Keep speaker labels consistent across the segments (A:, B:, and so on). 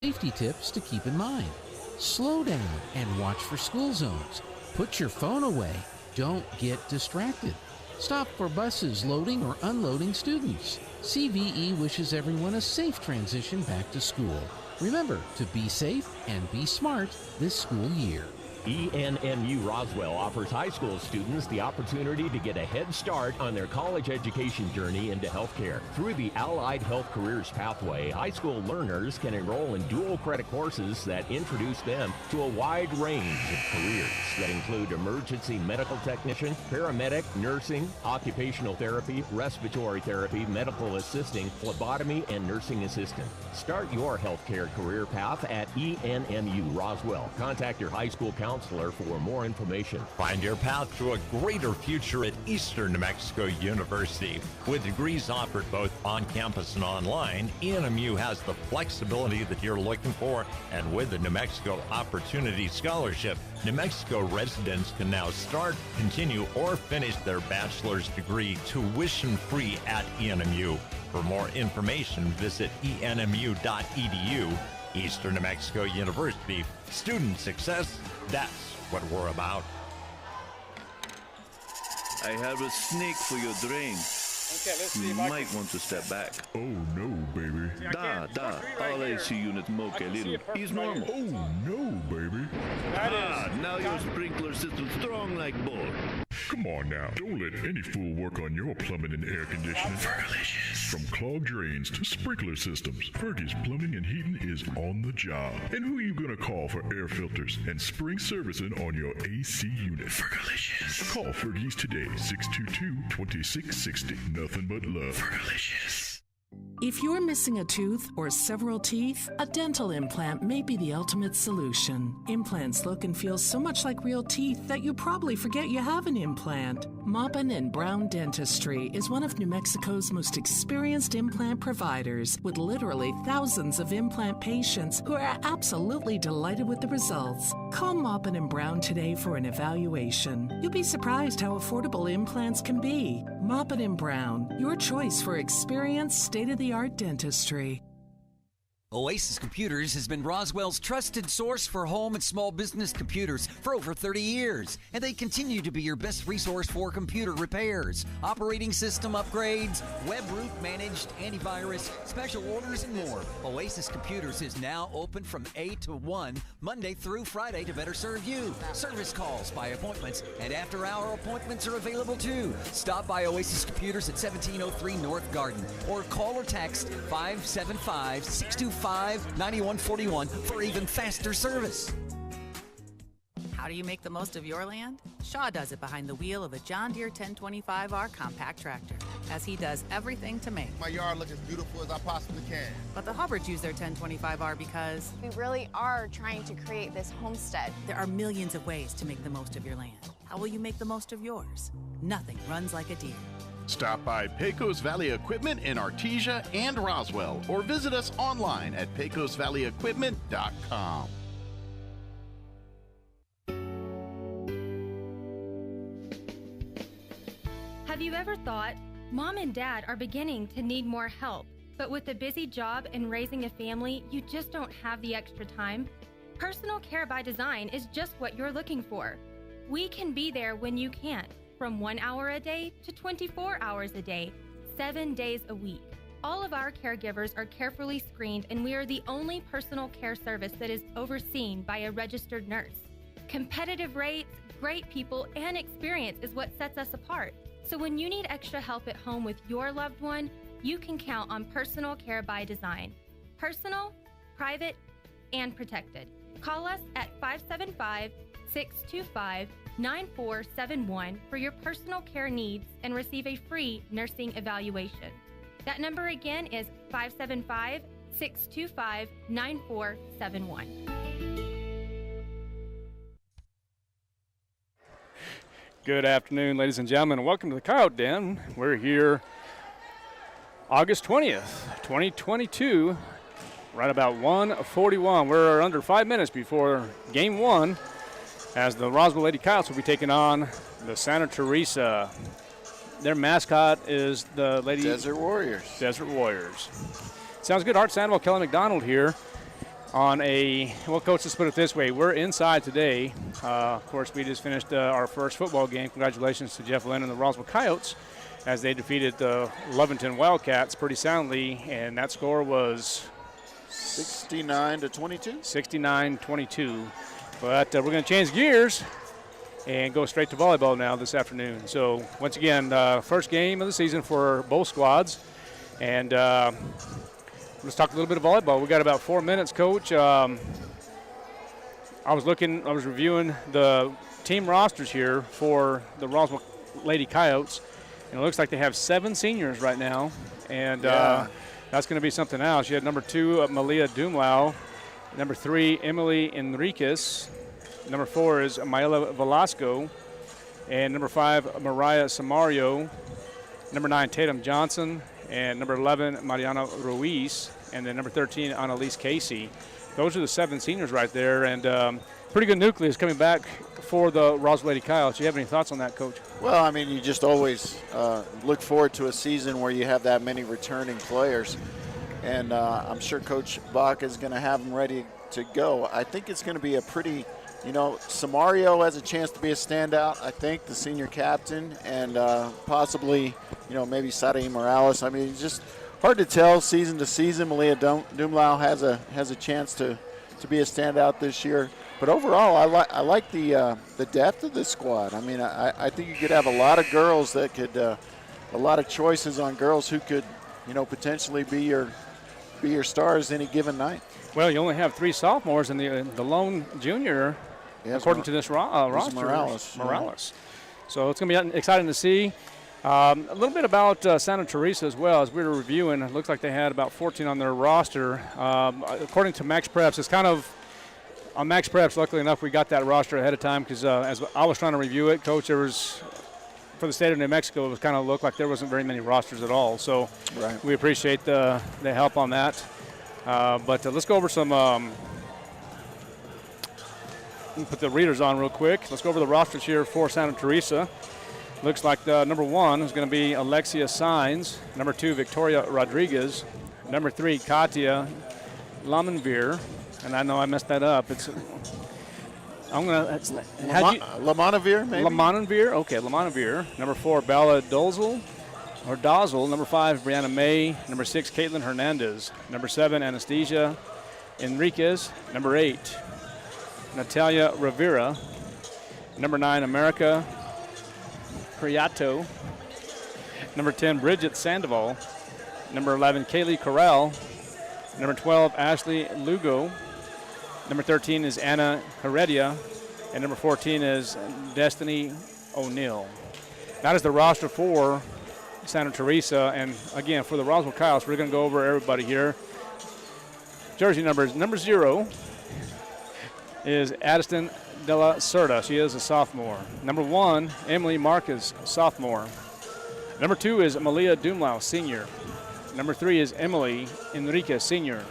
A: Safety tips to keep in mind. Slow down and watch for school zones. Put your phone away. Don't get distracted. Stop for buses loading or unloading students. CVE wishes everyone a safe transition back to school. Remember to be safe and be smart this school year.
B: ENMU Roswell offers high school students the opportunity to get a head start on their college education journey into healthcare. Through the Allied Health Careers Pathway, high school learners can enroll in dual credit courses that introduce them to a wide range of careers that include emergency medical technician, paramedic, nursing, occupational therapy, respiratory therapy, medical assisting, phlebotomy, and nursing assistant. Start your healthcare career path at ENMU Roswell. Contact your high school counselor for more information.
C: Find your path to a greater future at Eastern New Mexico University. With degrees offered both on campus and online, ENMU has the flexibility that you're looking for, and with the New Mexico Opportunity Scholarship, New Mexico residents can now start, continue, or finish their bachelor's degree tuition-free at ENMU. For more information, visit enmu.edu. Eastern New Mexico University. Student success, that's what we're about.
D: I have a snake for your drain.
E: Okay, let's see
D: You
E: if I
D: might want to step back.
F: Oh no, baby.
D: All AC unit moke a little. He's normal.
F: Oh no, baby.
D: Now your sprinkler system's strong like bull.
F: Come on now. Don't let any fool work on your plumbing and air conditioning. Fergalicious. From clogged drains to sprinkler systems, Fergie's Plumbing and Heating is on the job. And who are you gonna call for air filters and spring servicing on your AC unit? Fergalicious. Call Fergie's today, 622-2660. Nothing but love. Fergalicious.
G: If you're missing a tooth or several teeth, a dental implant may be the ultimate solution. Implants look and feel so much like real teeth that you probably forget you have an implant. Maupin and Brown Dentistry is one of New Mexico's most experienced implant providers, with literally thousands of implant patients who are absolutely delighted with the results. Call Maupin and Brown today for an evaluation. You'll be surprised how affordable implants can be. Maupin and Brown, your choice for experienced, state-of-the-art dentistry.
H: Oasis Computers has been Roswell's trusted source for home and small business computers for over 30 years, and they continue to be your best resource for computer repairs, operating system upgrades, web root managed, antivirus, special orders, and more. Oasis Computers is now open from 8 to 1, Monday through Friday to better serve you. Service calls by appointments and after-hour appointments are available too. Stop by Oasis Computers at 1703 North Garden or call or text 575-625-9141 for even faster service.
I: How do you make the most of your land? Shaw does it behind the wheel of a John Deere 1025R compact tractor, as he does everything to make
E: my yard look as beautiful as I possibly can.
I: But the Hubbards use their 1025R because
J: we really are trying to create this homestead.
I: There are millions of ways to make the most of your land. How will you make the most of yours? Nothing runs like a Deere.
K: Stop by Pecos Valley Equipment in Artesia and Roswell, or visit us online at pecosvalleyequipment.com.
L: Have you ever thought, Mom and Dad are beginning to need more help, but with a busy job and raising a family, you just don't have the extra time? Personal Care by Design is just what you're looking for. We can be there when you can't, from 1 hour a day to 24 hours a day, 7 days a week. All of our caregivers are carefully screened, and we are the only personal care service that is overseen by a registered nurse. Competitive rates, great people, and experience is what sets us apart. So when you need extra help at home with your loved one, you can count on Personal Care by Design. Personal, private, and protected. Call us at 575-625-9471 for your personal care needs and receive a free nursing evaluation. That number again is 575-625-9471.
M: Good afternoon, ladies and gentlemen, and welcome to the Coyote Den. We're here August 20th, 2022, right about 1:41. We're under 5 minutes before Game 1, as the Roswell Lady Coyotes will be taking on the Santa Teresa. Their mascot is the Lady
N: Desert Warriors.
M: Desert Warriors. Sounds good. Art Sandoval, Kelly McDonald here. on a, well, Coach, let's put it this way. We're inside today. Of course, we just finished our first football game. Congratulations to Jeff Lynn and the Roswell Coyotes as they defeated the Lovington Wildcats pretty soundly, and that score was
K: 69-22.
M: 69-22. But we're going to change gears and go straight to volleyball now this afternoon. So once again, first game of the season for both squads. And let's talk a little bit of volleyball. We got about 4 minutes, Coach. I was reviewing the team rosters here for the Roswell Lady Coyotes, and it looks like they have 7 seniors right now. And that's going to be something else. You had number 2, Malia Dumlau. Number 3, Emily Enriquez. Number 4 is Maela Velasco. And number 5, Mariah Samario. Number 9, Tatum Johnson. And number 11, Mariana Ruiz. And then number 13, Annalise Casey. Those are the 7 seniors right there. And pretty good nucleus coming back for the Roswell Lady Coyotes. Do you have any thoughts on that, Coach?
K: Well, I mean, you just always look forward to a season where you have that many returning players. And I'm sure Coach Bach is going to have them ready to go. I think it's going to be a pretty, Samario has a chance to be a standout, I think, the senior captain, and possibly, maybe Sarai Morales. I mean, it's just hard to tell season to season. Malia Dumlau has a chance to be a standout this year. But overall, I like the depth of this squad. I mean, I think you could have a lot of girls that could, a lot of choices on girls who could, potentially be your stars any given night.
M: Well, you only have 3 sophomores, and the lone junior, according to this roster, Morales. So it's going to be exciting to see. A little bit about Santa Teresa as well. As we were reviewing, it looks like they had about 14 on their roster. According to Max Preps, it's kind of on Max Preps. Luckily enough, we got that roster ahead of time because as I was trying to review it, Coach, there was, for the state of New Mexico, it was kind of looked like there wasn't very many rosters at all. So we appreciate the help on that. But let's go over some. Put the readers on real quick. Let's go over the rosters here for Santa Teresa. Looks like the number 1 is going to be Alexia Sainz. Number 2, Victoria Rodriguez. Number 3, Katia Lamanvir. And I know I messed that up.
K: Lamanvir, maybe?
M: Lamanvir, okay, Lamanvir. Number 4, Bella Dozel. Number 5, Brianna May. Number 6, Caitlin Hernandez. Number 7, Anastasia Enriquez. Number 8, Natalia Rivera. Number 9, America Priato. Number 10, Bridget Sandoval. Number 11, Kaylee Corral. Number 12, Ashley Lugo. Number 13 is Anna Heredia. And number 14 is Destiny O'Neill. That is the roster for Santa Teresa. And again, for the Roswell Coyotes, we're going to go over everybody here. Jersey numbers. Number 0 is Addiston De La Cerda. She is a sophomore. Number 1, Emily Marquez, sophomore. Number 2 is Malia Dumlau, senior. Number 3 is Emily Enriquez, senior.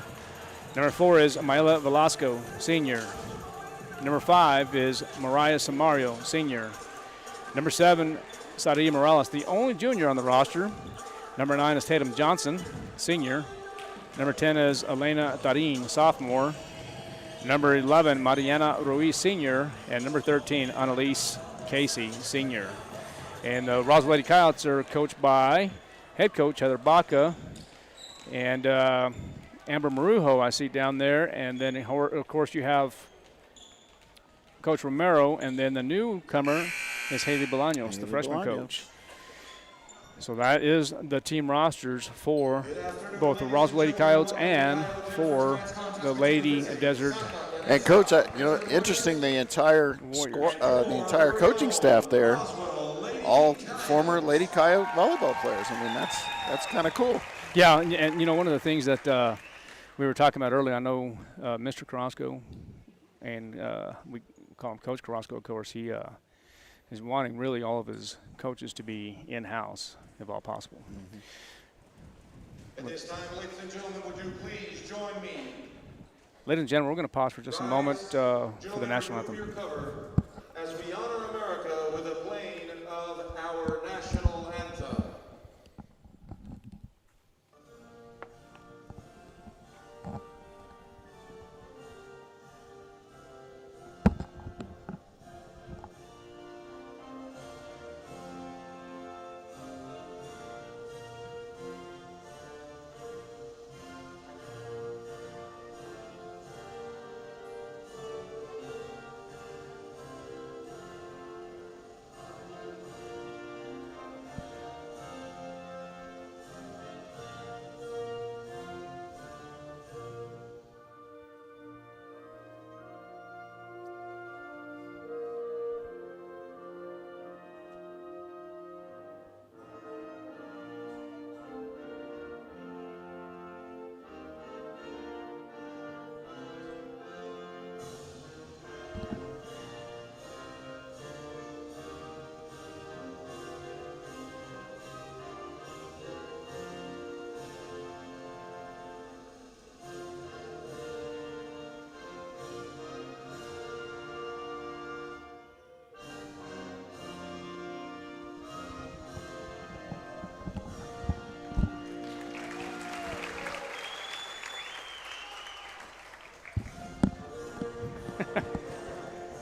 M: Number 4 is Maela Velasco, senior. Number 5 is Mariah Samario, senior. Number 7, Sarai Morales, the only junior on the roster. Number 9 is Tatum Johnson, senior. Number 10 is Elena Tarin, sophomore. Number 11, Mariana Ruiz, senior. And number 13, Annalise Casey, senior. And the Roswell Lady Coyotes are coached by head coach Heather Baca and Amber Marujo, I see down there. And then, of course, you have Coach Romero. And then the newcomer is Haley Bolaños, the freshman coach. So that is the team rosters for both the Roswell Lady Coyotes and for the Lady Desert.
K: And Coach, interesting, the entire coaching staff there, all former Lady Coyote volleyball players. I mean, that's kind of cool.
M: Yeah, and one of the things that we were talking about earlier, I know Mr. Carrasco, and we call him Coach Carrasco, of course, he is wanting really all of his coaches to be in-house, if all possible.
N: At this time, ladies and gentlemen, would you please join me?
M: Ladies and gentlemen, we're going to pause for just a moment for the national anthem.
N: As we honor America with a playing of our national anthem.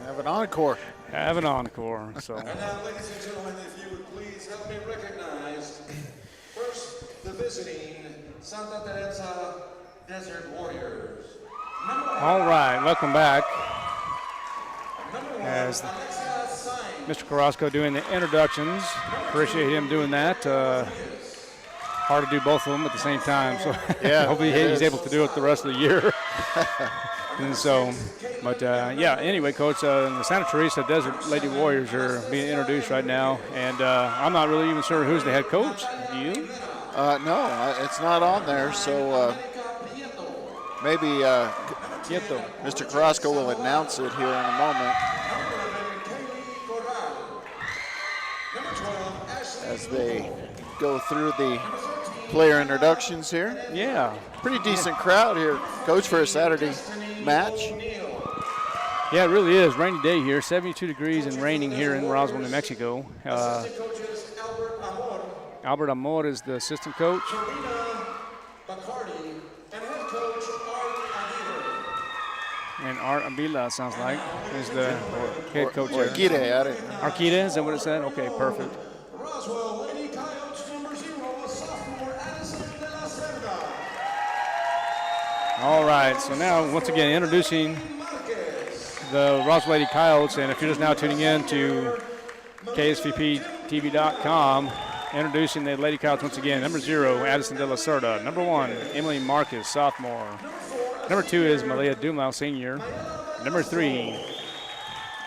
K: Have an encore.
M: Have an encore. So.
N: And now, ladies and gentlemen, if you would please help me recognize first the visiting Santa Teresa Desert Warriors.
M: All right, welcome back. As Mr. Carrasco doing the introductions. Appreciate him doing that. Hard to do both of them at the same time, so
K: yeah,
M: hopefully he's able to do it the rest of the year. And so, but yeah, anyway, Coach, the Santa Teresa Desert Lady Warriors are being introduced right now, and I'm not really even sure who's the head coach. Do you?
K: No, it's not on there, so maybe Mr. Carrasco will announce it here in a moment. As they go through the player introductions here.
M: Yeah.
K: Pretty decent crowd here, Coach, for a Saturday match.
M: Yeah, it really is. Rainy day here, 72 degrees and raining here in Roswell, New Mexico. Albert Amor is the assistant coach. And Art Abila, sounds like, is the head coach here. Arquita, is that what it said? Okay, perfect.
N: Roswell Lady Coyotes number 0, sophomore Addison de la Cerda.
M: All right, so now once again introducing the Roswell Lady Coyotes, and if you're just now tuning in to KSVPTV.com, introducing the Lady Coyotes once again. Number 0, Addison de la Cerda. Number 1, Emily Marcus, sophomore. Number 2 is Malia Dumlau, senior. Number 3,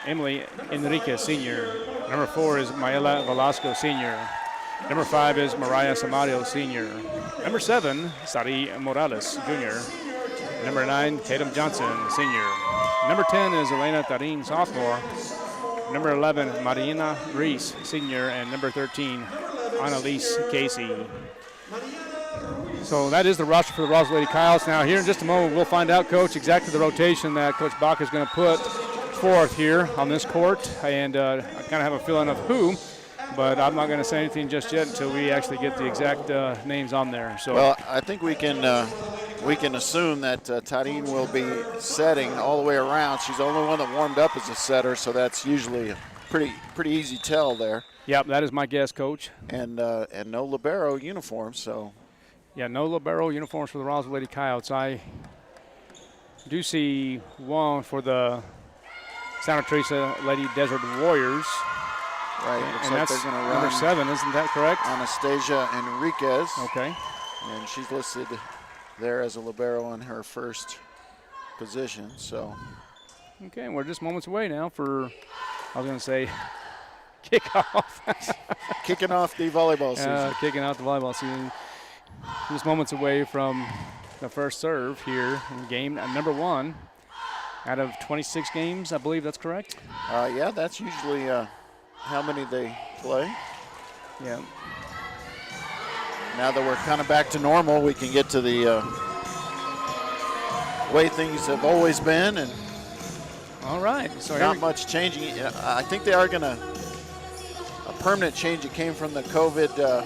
M: Emily Enriquez, senior. Number 4 is Mayela Velasco, senior. Number 5 is Mariah Samario, senior. Number 7, Sari Morales, junior. Number 9, Tatum Johnson, senior. Number 10 is Elena Tarin, sophomore. Number 11, Marina Reese, senior. And number 13, Annalise Casey. So that is the roster for the Roswell Lady Coyotes. Now here in just a moment we'll find out, Coach, exactly the rotation that Coach Bach is going to put forth here on this court. And I kind of have a feeling of who, but I'm not going to say anything just yet until we actually get the exact names on there. So,
K: well, I think we can assume that Tarin will be setting all the way around. She's the only one that warmed up as a setter, so that's usually a pretty easy tell there.
M: Yep, that is my guess, Coach.
K: And no libero uniform, so.
M: Yeah, no libero uniforms for the Roswell Lady Coyotes. I do see one for the Santa Teresa Lady Desert Warriors.
K: Right,
M: and like that's number 7, isn't that correct?
K: Anastasia Enriquez.
M: Okay.
K: And she's listed there as a libero on her first position, so.
M: Okay, and we're just moments away now for, I was going to say, kickoff.
K: Kicking off the volleyball season.
M: Kicking out the volleyball season. Just moments away from the first serve here in game number 1 out of 26 games, I believe that's correct?
K: Yeah, that's usually how many they play.
M: Yeah.
K: Now that we're kind of back to normal, we can get to the way things have always been. And
M: all right. So
K: not much changing. I think they are going to, a permanent change that came from the COVID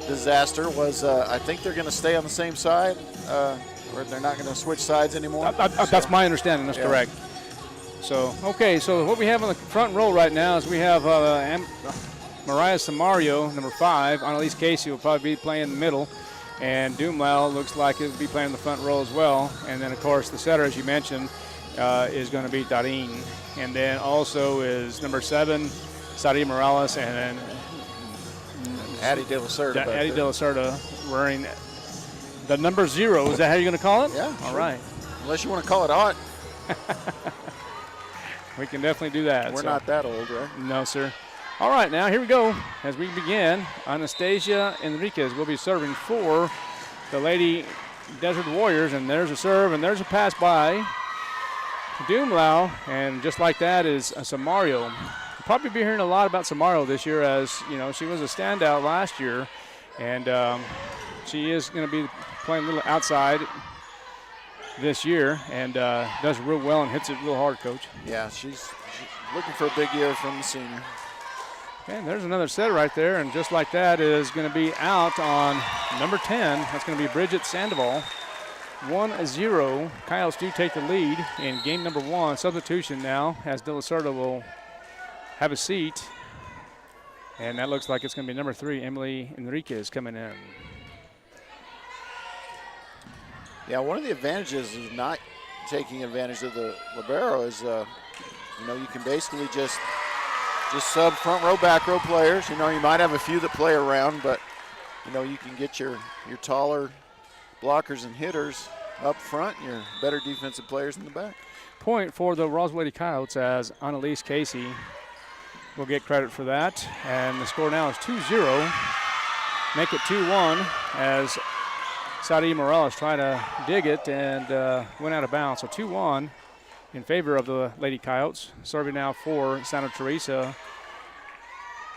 K: disaster was I think they're going to stay on the same side, or they're not going to switch sides anymore.
M: That's my understanding. That's correct. So, okay, so what we have on the front row right now is we have Mariah Samario, number 5. Annalise Casey will probably be playing in the middle. And Dumlau looks like it will be playing in the front row as well. And then, of course, the setter, as you mentioned, is going to be Tarin. And then also is number 7, Sari Morales, and then
K: Addie De La Cerda.
M: Addie De La Cerda wearing the number 0. Is that how you're going to call it?
K: Yeah.
M: All right.
K: Unless you want to call it Art.
M: We can definitely do that.
K: We're not that old, right?
M: No, sir. All right, now here we go. As we begin, Anastasia Enriquez will be serving for the Lady Desert Warriors. And there's a serve, and there's a pass by Dumlau. And just like that is Samario. We'll probably be hearing a lot about Samario this year, as you know, she was a standout last year. And she is going to be playing a little outside this year, and does real well and hits it real hard, Coach.
K: Yeah, she's looking for a big year from the senior.
M: Okay, and there's another set right there, and just like that is going to be out on number 10. That's going to be Bridget Sandoval. 1-0. Coyotes do take the lead in game number 1. Substitution now as De La Cerda will have a seat. And that looks like it's going to be number 3, Emily Enriquez, coming in.
K: Yeah, one of the advantages of not taking advantage of the libero is, you can basically just sub front row, back row players. You might have a few that play around, but, you can get your taller blockers and hitters up front, your better defensive players in the back.
M: Point for the Roswell Lady Coyotes as Annalise Casey will get credit for that. And the score now is 2-0. Make it 2-1 as Saudi Morales tried to dig it and went out of bounds. So 2-1 in favor of the Lady Coyotes. Serving now for Santa Teresa.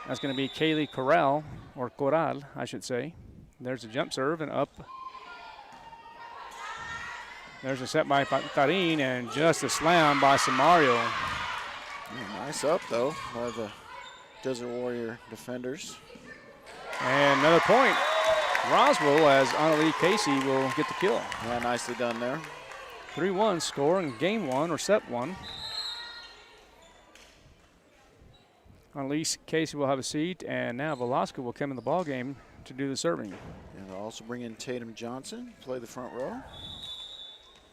M: That's going to be Kaylee Corral, or Corral, I should say. There's a jump serve and up. There's a set by Tarin and just a slam by Samario.
K: Nice up, though, by the Desert Warrior defenders.
M: And another point. Roswell as Annalie Casey will get the kill.
K: Yeah, nicely done there.
M: 3-1 score in game 1 or set 1. Annalise Casey will have a seat, and now Velasco will come in the ball game to do the serving.
K: And they'll also bring in Tatum Johnson, play the front row.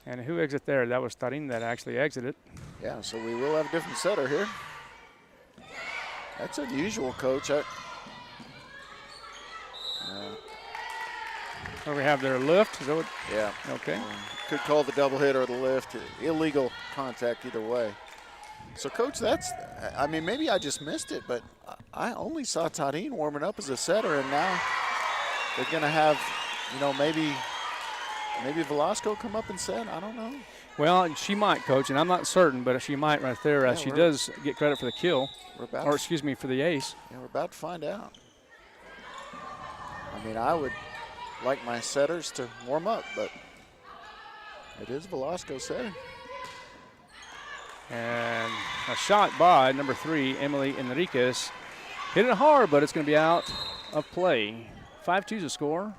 M: And who exit there? That was Tarin that actually exited.
K: Yeah, so we will have a different setter here. That's unusual, Coach.
M: So we have their lift. Is that what?
K: Yeah.
M: Okay.
K: Could call the double hit or the lift. Illegal contact either way. So, Coach, maybe I just missed it, but I only saw Tarin warming up as a setter, and now they're going to have, maybe Velasco come up and set. I don't know.
M: Well, she might, Coach, and I'm not certain, but she might right there as she does get credit for the kill. For the ace.
K: Yeah, we're about to find out. I would like my setters to warm up, but it is Velasco setting.
M: And a shot by number 3, Emily Enriquez. Hit it hard, but it's going to be out of play. 5-2's a score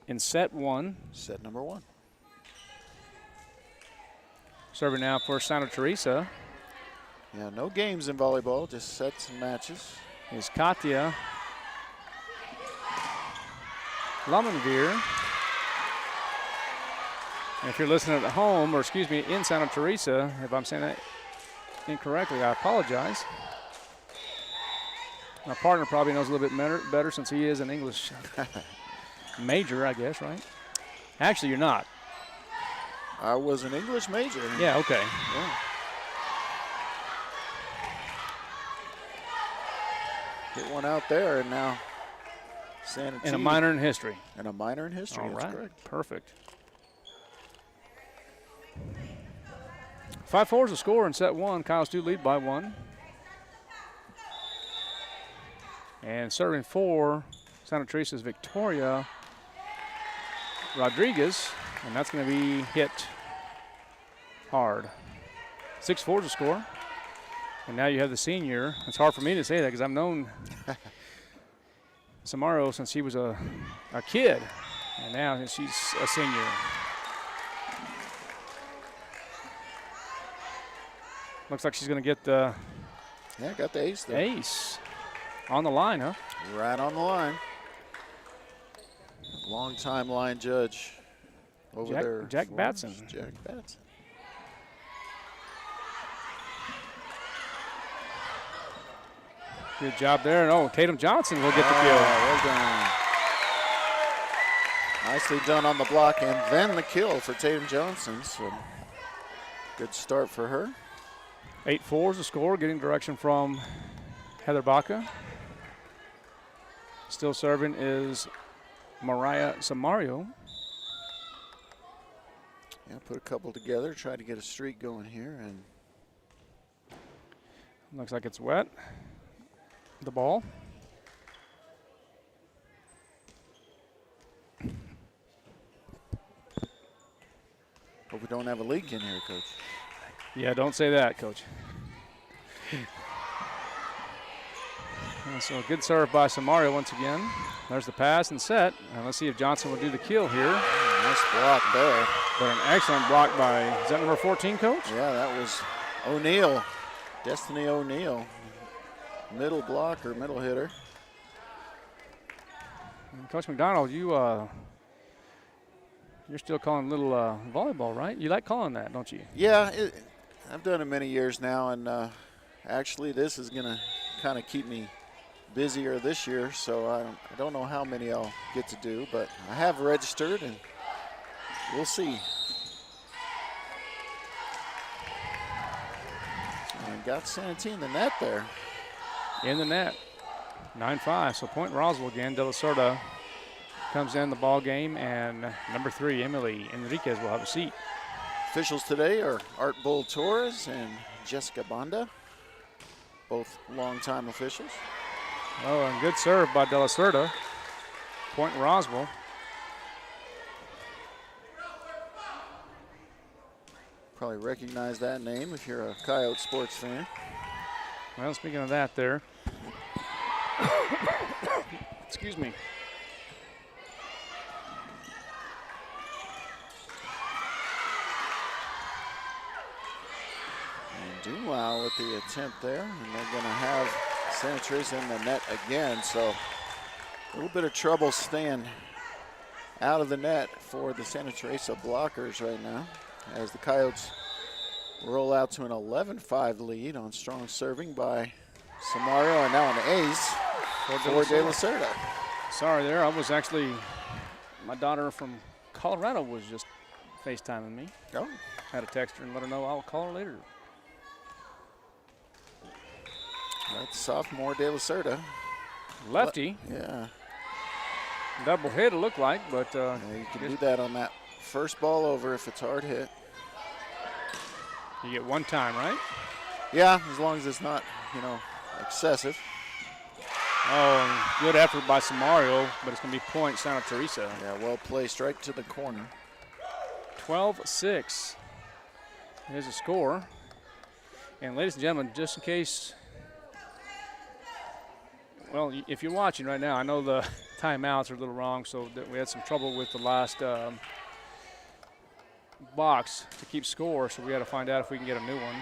M: in set 1.
K: Set number 1.
M: Serving now for Santa Teresa.
K: Yeah, no games in volleyball, just sets and matches.
M: Is Katya Lamonvier. And if you're listening at home, or in Santa Teresa, if I'm saying that incorrectly, I apologize. My partner probably knows a little bit better since he is an English major, I guess, right? Actually, you're not.
K: I was an English major.
M: Yeah, okay.
K: Yeah. Hit one out there, and now Santa T.
M: And a minor in history.
K: And a minor in history,
M: all
K: that's
M: right.
K: correct.
M: Perfect. 5-4 is the score in set 1. Coyotes do lead by 1. And serving for Santa Teresa's Victoria Rodriguez, and that's going to be hit hard. 6-4 is the score. And now you have the senior. It's hard for me to say that because I've known Samario since he was a kid, and now she's a senior. Looks like she's going to get the
K: got the ace there.
M: Ace on the line, huh?
K: Right on the line. Long-time line judge over there.
M: Jack Batson.
K: Jack Batson.
M: Good job there. And Tatum Johnson will get the kill.
K: Well done. Nicely done on the block and then the kill for Tatum Johnson. So good start for her.
M: 8-4 is the score, getting direction from Heather Baca. Still serving is Mariah Samario.
K: Yeah, put a couple together, try to get a streak going here. And
M: looks like it's wet. The ball.
K: Hope we don't have a leak in here, Coach.
M: Yeah, don't say that, Coach. So a good serve by Samario once again. There's the pass and set. And let's see if Johnson will do the kill here.
K: Nice block there.
M: But an excellent block by, is that number 14, Coach?
K: Yeah, that was O'Neal, Destiny O'Neal. Middle blocker, middle hitter.
M: And Coach McDonald, you're still calling little volleyball, right? You like calling that, don't you?
K: Yeah, I've done it many years now, and actually this is going to kind of keep me busier this year, so I don't know how many I'll get to do, but I have registered, and we'll see. And got Santee in the net there.
M: In the net, 9-5. So point Roswell again. De La Cerda comes in the ball game, and number 3, Emily Enriquez, will have a seat.
K: Officials today are Art Bull Torres and Jessica Banda, both longtime officials.
M: Oh, and good serve by De La Cerda. Point Roswell.
K: Probably recognize that name if you're a Coyote sports fan.
M: Well, speaking of that there. Excuse me.
K: And Dumlau with the attempt there, and they're going to have Santa Teresa in the net again, so a little bit of trouble staying out of the net for the Santa Teresa blockers right now as the Coyotes roll out to an 11-5 lead on strong serving by Samario, and now an ace for De La Cerda.
M: Sorry there, I was actually, my daughter from Colorado was just FaceTiming me.
K: Oh.
M: Had to text her and let her know I'll call her later.
K: That's sophomore De La Cerda.
M: Lefty.
K: Yeah.
M: Double hit it looked like, but
K: yeah, you can do that on that first ball over if it's hard hit.
M: You get one time, right?
K: Yeah, as long as it's not, excessive.
M: Oh, good effort by Samario, but it's going to be point Santa Teresa.
K: Yeah, well placed right to the corner.
M: 12-6 is the score. And ladies and gentlemen, just in case, well, if you're watching right now, I know the timeouts are a little wrong, so that we had some trouble with the last box to keep score, so we got to find out if we can get a new one.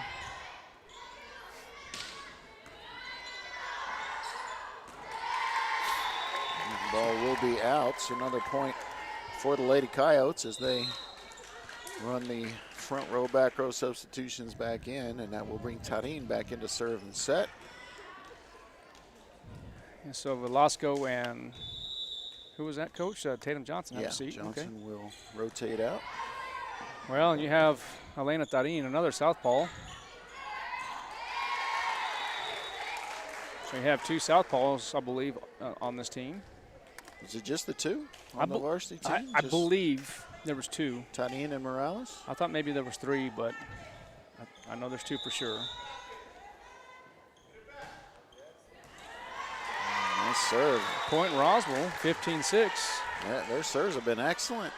K: The ball will be out, so another point for the Lady Coyotes as they run the front row, back row substitutions back in, and that will bring Tarin back into serve and set.
M: And so Velasco and who was that, Coach? Tatum Johnson have a seat.
K: Johnson will rotate out.
M: Well, and you have Elena Tarin, another southpaw. So you have two southpaws, I believe, on this team.
K: Is it just the two on the varsity team?
M: I believe there was two.
K: Tarin and Morales?
M: I thought maybe there was three, but I know there's two for sure.
K: Nice serve.
M: Point Roswell, 15-6.
K: Yeah, their serves have been excellent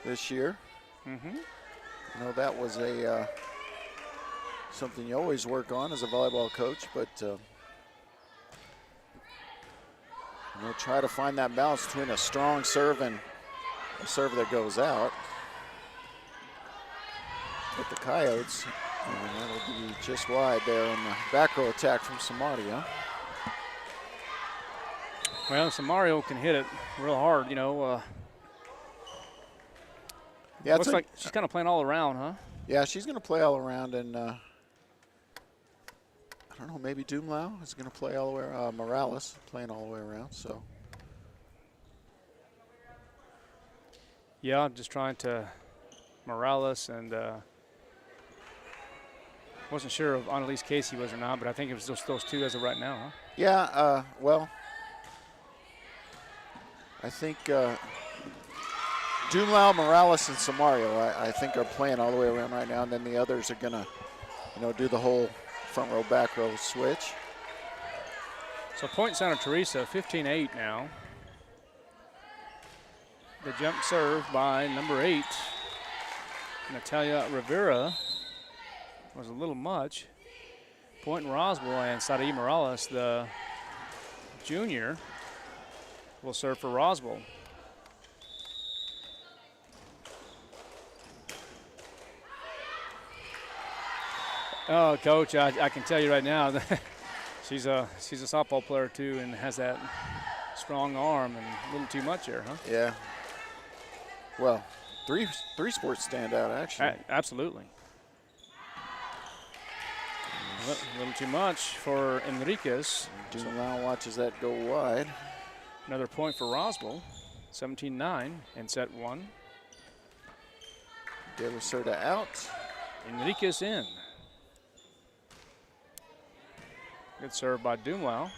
K: this year.
M: Mm-hmm.
K: I know that was a something you always work on as a volleyball coach, but try to find that balance between a strong serve and a serve that goes out. But the Coyotes, that'll be just wide there on the back row attack from Samaria.
M: Well, Samario can hit it real hard,
K: Yeah,
M: looks like she's kind of playing all around, huh?
K: Yeah, she's going to play all around, and I don't know, maybe Dumlau is going to play all the way around. Morales playing all the way around, so.
M: Yeah, just trying to Morales, and wasn't sure if Annalise Casey was or not, but I think it was just those two as of right now, huh?
K: Yeah, well, I think Dumlau, Morales, and Samario, I think are playing all the way around right now, and then the others are going to, do the whole front row, back row switch.
M: So point Santa Teresa, 15-8 now. The jump serve by number 8, Natalia Rivera, was a little much. Point Roswell, and Sadi Morales, the junior, will serve for Roswell. Oh, Coach, I can tell you right now that she's a softball player too, and has that strong arm and a little too much there, huh?
K: Yeah. Well, three sports stand out actually.
M: Absolutely. A little too much for Enriquez.
K: Dumlau watches that go wide.
M: Another point for Roswell, 17-9 in set 1.
K: De La Cerda out.
M: Enriquez in. Good serve by Dumlau.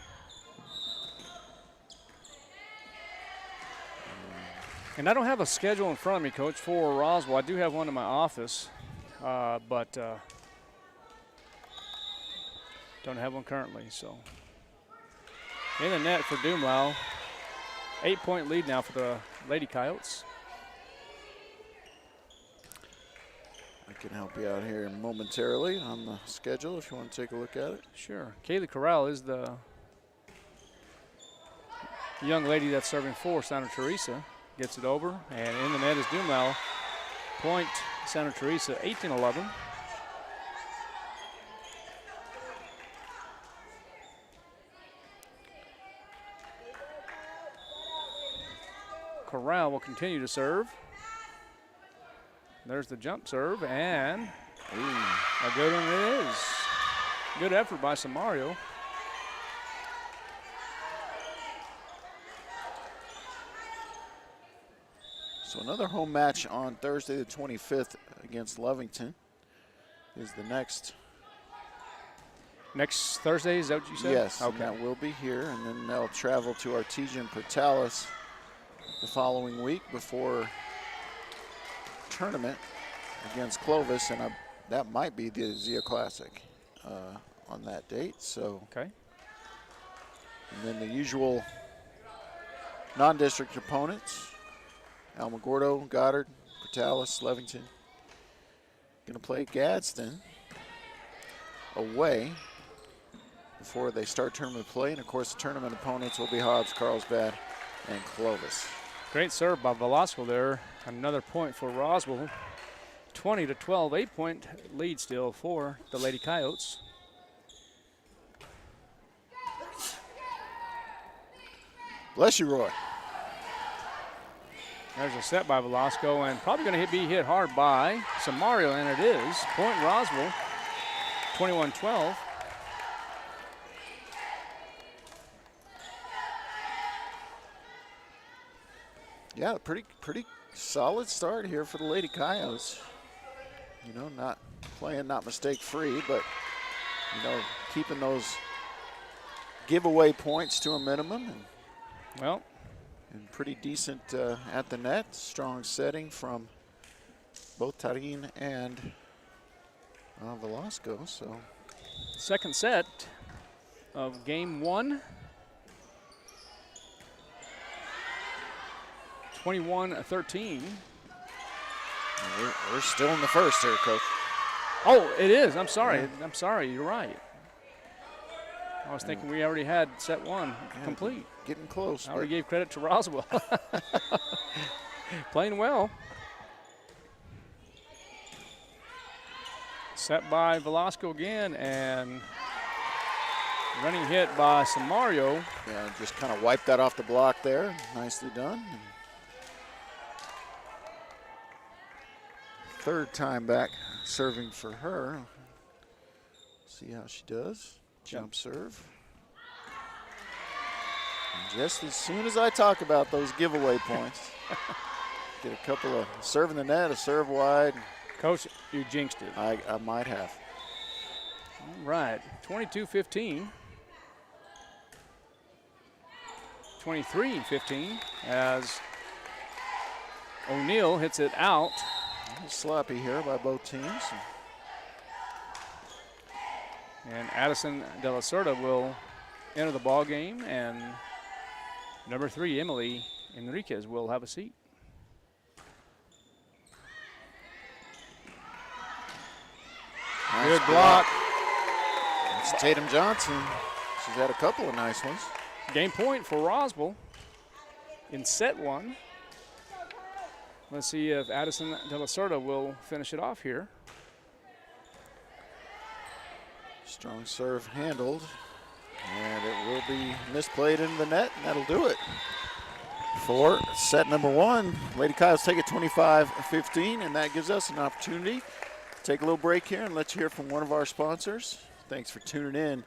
M: And I don't have a schedule in front of me, Coach, for Roswell. I do have one in my office, but don't have one currently. So in the net for Dumlau. 8-point lead now for the Lady Coyotes.
K: I can help you out here momentarily on the schedule if you want to take a look at it.
M: Sure. Kaylee Corral is the young lady that's serving for Santa Teresa. Gets it over, and in the net is Dumlau. Point Santa Teresa, 18-11. Corral will continue to serve. There's the jump serve, and a good one it is. Good effort by Samario.
K: So another home match on Thursday the 25th against Lovington is the next.
M: Next Thursday, is that what you said?
K: Yes,
M: okay.
K: and that will be here, and then they'll travel to Artesian Portales the following week before tournament against Clovis, and that might be the Zia Classic on that date. So,
M: okay.
K: And then the usual non-district opponents: Alamogordo, Goddard, Portales, Levington. Going to play Gadsden away before they start tournament play, and of course the tournament opponents will be Hobbs, Carlsbad, and Clovis.
M: Great serve by Velasco there. Another point for Roswell. 20-12, 8-point lead still for the Lady Coyotes.
K: Bless you, Roy.
M: There's a set by Velasco, and probably going to be hit hard by Samario, and it is. Point Roswell, 21-12.
K: Yeah, pretty solid start here for the Lady Coyotes. You know, not playing not mistake-free, but, you know, keeping those giveaway points to a minimum. And pretty decent at the net. Strong setting from both Tarin and Velasco. So,
M: second set of game 1. 21-13.
K: We're still in the first here, Coach.
M: Oh, it is. I'm sorry. Yeah. I'm sorry. You're right. I was thinking we already had set 1 complete.
K: Getting close.
M: I already gave credit to Roswell. Playing well. Set by Velasco again, and running hit by Samario.
K: Yeah, just kind of wiped that off the block there. Nicely done. Third time back serving for her. See how she does. Jump serve. And just as soon as I talk about those giveaway points, get a couple of serving the net, a serve wide.
M: Coach, you jinxed it.
K: I might have.
M: All right, 22-15. 23-15 as O'Neill hits it out.
K: Sloppy here by both teams.
M: And Addison De La Cerda will enter the ball game, and number 3, Emily Enriquez, will have a seat.
K: Nice
M: good block.
K: It's Tatum Johnson. She's had a couple of nice ones.
M: Game point for Roswell in set 1. Let's see if Addison De La Cerda will finish it off here.
K: Strong serve handled, and it will be misplayed into the net, and that'll do it. For set number one, Lady Coyotes take it 25-15, and that gives us an opportunity to take a little break here and let you hear from one of our sponsors. Thanks for tuning in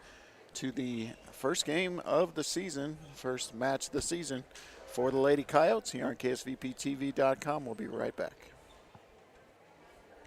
K: to the first game of the season, first match of the season for the Lady Coyotes here on KSVPTV.com. We'll be right back.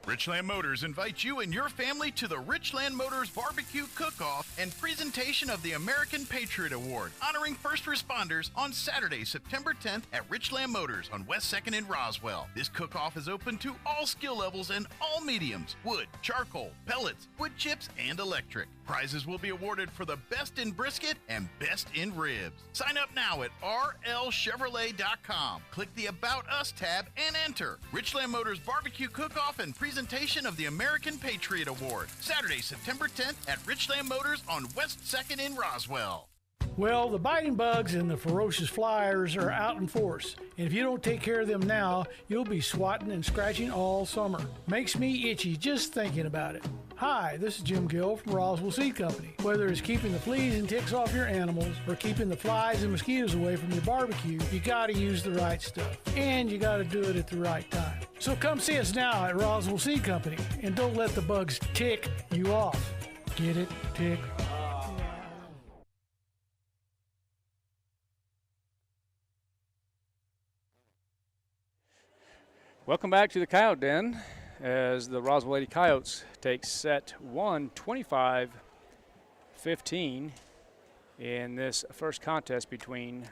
O: Richland Motors invites you and your family to the Richland Motors Barbecue Cook-Off and presentation of the American Patriot Award, honoring first responders on Saturday, September 10th at Richland Motors on West 2nd in Roswell. This cook-off is open to all skill levels and all mediums: wood, charcoal, pellets, wood chips, and electric. Prizes will be awarded for the best in brisket and best in ribs. Sign up now at rlchevrolet.com. Click the About Us tab and enter. Richland Motors Barbecue Cook-Off and presentation of the American Patriot Award, Saturday, September 10th at Richland Motors on West 2nd in Roswell.
P: Well, the biting bugs and the ferocious flyers are out in force, and if you don't take care of them now, you'll be swatting and scratching all summer. Makes me itchy just thinking about it. Hi, this is Jim Gill from Roswell Seed Company. Whether it's keeping the fleas and ticks off your animals or keeping the flies and mosquitoes away from your barbecue, you gotta use the right stuff, and you gotta do it at the right time. So come see us now at Roswell Seed Company, and don't let the bugs tick you off. Get it? Tick off.
M: Welcome back to the Coyote Den as the Roswell Lady Coyotes take set one, 25-15 in this first contest between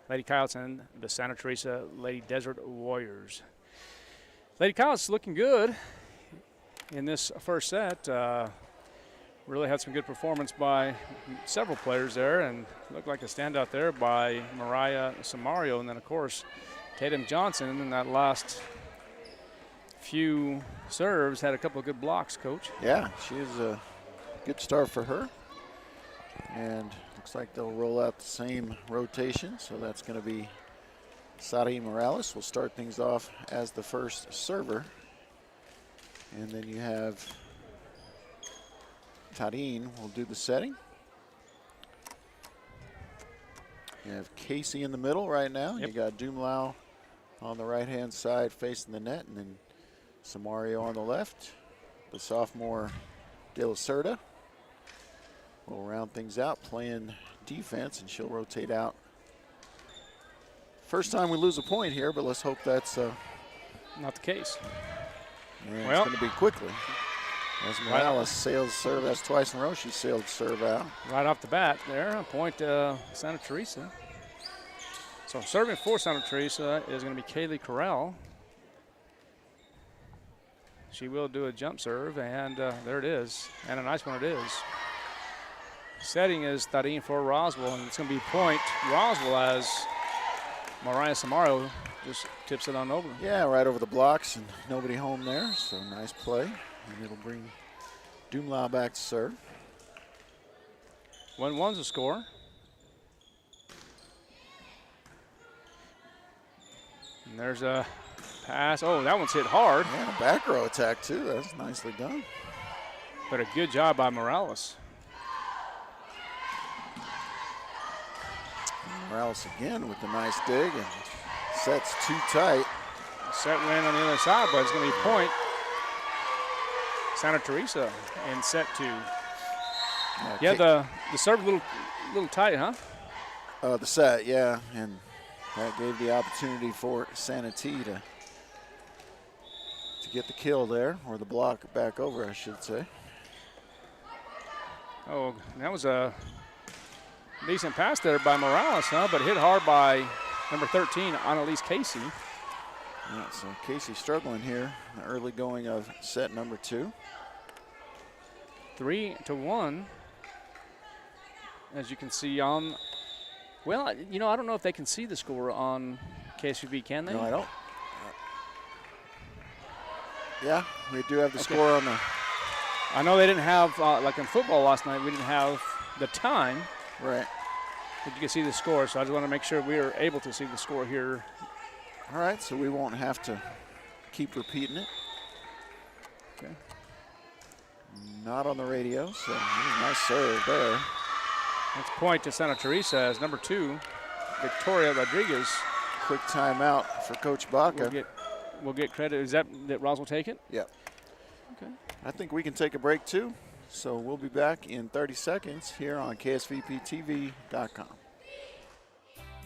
M: Lady Coyotes and the Santa Teresa Lady Desert Warriors. Lady Coyotes looking good in this first set. Really had some good performance by several players there, and looked like a standout there by Mariah Samario, and then of course Tatum Johnson in that last few serves had a couple of good blocks, Coach.
K: Yeah, she is a good start for her. And looks like they'll roll out the same rotation. So that's going to be Sadi Morales will start things off as the first server. And then you have Tadine will do the setting. You have Casey in the middle right now. Yep. You got Dumlau on the right-hand side facing the net, and then Samario on the left. The sophomore De La Cerda will round things out, playing defense, and she'll rotate out. First time we lose a point here, but let's hope that's
M: not the case.
K: And well, it's going to be quickly. As Morales sails serve, that's twice in a row she sailed serve out.
M: Right off the bat there, a point Santa Teresa. So serving for Santa Teresa is going to be Kaylee Corral. She will do a jump serve, and there it is, and a nice one it is. Setting is Tadine for Roswell, and it's going to be point Roswell as Mariah Samario just tips it on over.
K: Yeah, right over the blocks, and nobody home there, so nice play. And it'll bring Dumlau back to serve.
M: 1-1's the score. And there's a pass. Oh, that one's hit hard.
K: Yeah, back row attack too. That's nicely done.
M: But a good job by Morales.
K: Morales again with the nice dig, and set's too tight.
M: Set win on the other side, but it's going to be point Santa Teresa in set two. Yeah, the serve a little tight, huh?
K: The set, yeah, and that gave the opportunity for Santa T to get the kill there, or the block back over, I should say.
M: Oh, that was a decent pass there by Morales, huh? But hit hard by number 13, Annalise Casey.
K: Yeah, so Casey struggling here in the early going of set number 2.
M: 3-1, as you can see on, well, you know, I don't know if they can see the score on KSVB, can they?
K: No, I don't. Yeah, we do have the score on the.
M: I know they didn't have, like in football last night, we didn't have the time.
K: Right.
M: But you can see the score, so I just want to make sure we are able to see the score here.
K: All right, so we won't have to keep repeating it.
M: Okay.
K: Not on the radio, so nice serve there.
M: That's point to Santa Teresa as number 2, Victoria Rodriguez.
K: Quick timeout for Coach Baca.
M: We'll get credit. Is that Ross will take it?
K: Yep.
M: Okay.
K: I think we can take a break too. So we'll be back in 30 seconds here on KSVPTV.com.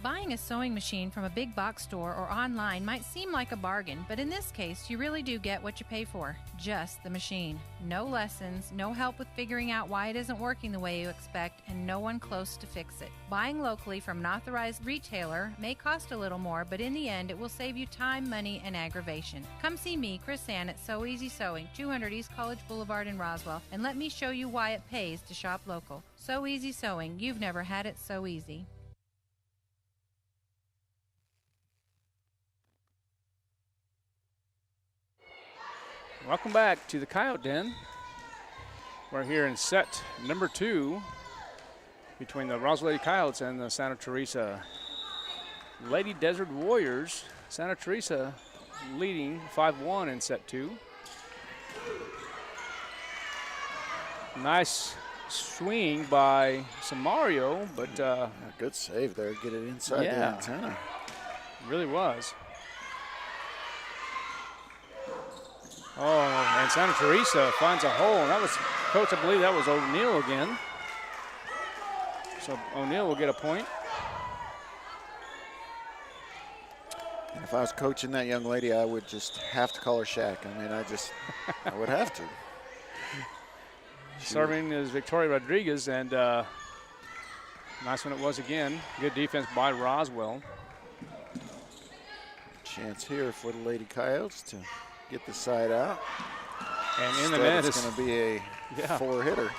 Q: Buying a sewing machine from a big box store or online might seem like a bargain, but in this case, you really do get what you pay for. Just the machine. No lessons, no help with figuring out why it isn't working the way you expect, and no one close to fix it. Buying locally from an authorized retailer may cost a little more, but in the end, it will save you time, money, and aggravation. Come see me, Chris Ann, at So Easy Sewing, 200 East College Boulevard in Roswell, and let me show you why it pays to shop local. So Easy Sewing. You've never had it so easy.
M: Welcome back to the Coyote Den. We're here in set number 2 between the Roswell Lady Coyotes and the Santa Teresa Lady Desert Warriors. Santa Teresa leading 5-1 in set 2. Nice swing by Samario, but
K: a good save there. Get it inside the antenna.
M: Really was. Oh, and Santa Teresa finds a hole, and that was, Coach, I believe that was O'Neill again. So O'Neill will get a point.
K: And if I was coaching that young lady, I would just have to call her Shaq. I mean, I would have to.
M: Serving is Victoria Rodriguez, and nice one it was again. Good defense by Roswell.
K: Chance here for the Lady Coyotes to get the side out.
M: And in the net
K: it's going to be a 4-hitter.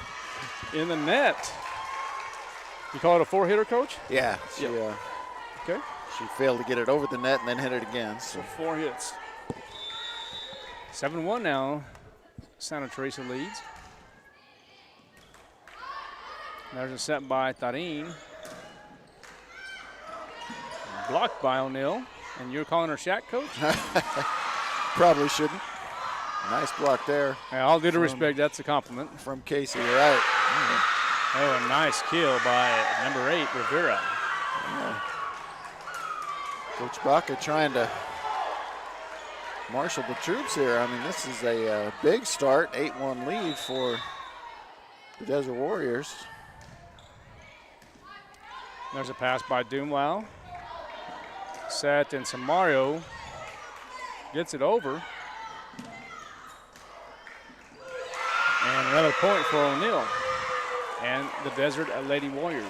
M: In the net. You call it a 4-hitter, Coach?
K: Yeah.
M: Okay.
K: She failed to get it over the net and then hit it again.
M: So 4 hits. 7-1 now. Santa Teresa leads. There's a set by Tarin. Blocked by O'Neill. And you're calling her Shaq, Coach?
K: Probably shouldn't. Nice block there.
M: Yeah, all due to respect, that's a compliment.
K: From Casey, you're right.
M: Oh, a nice kill by number 8, Rivera.
K: Yeah. Coach Baca trying to marshal the troops here. I mean, this is a big start, 8-1 lead for the Desert Warriors.
M: There's a pass by Doomlau. Set, and Samario gets it over. And another point for O'Neill and the Desert Lady Warriors.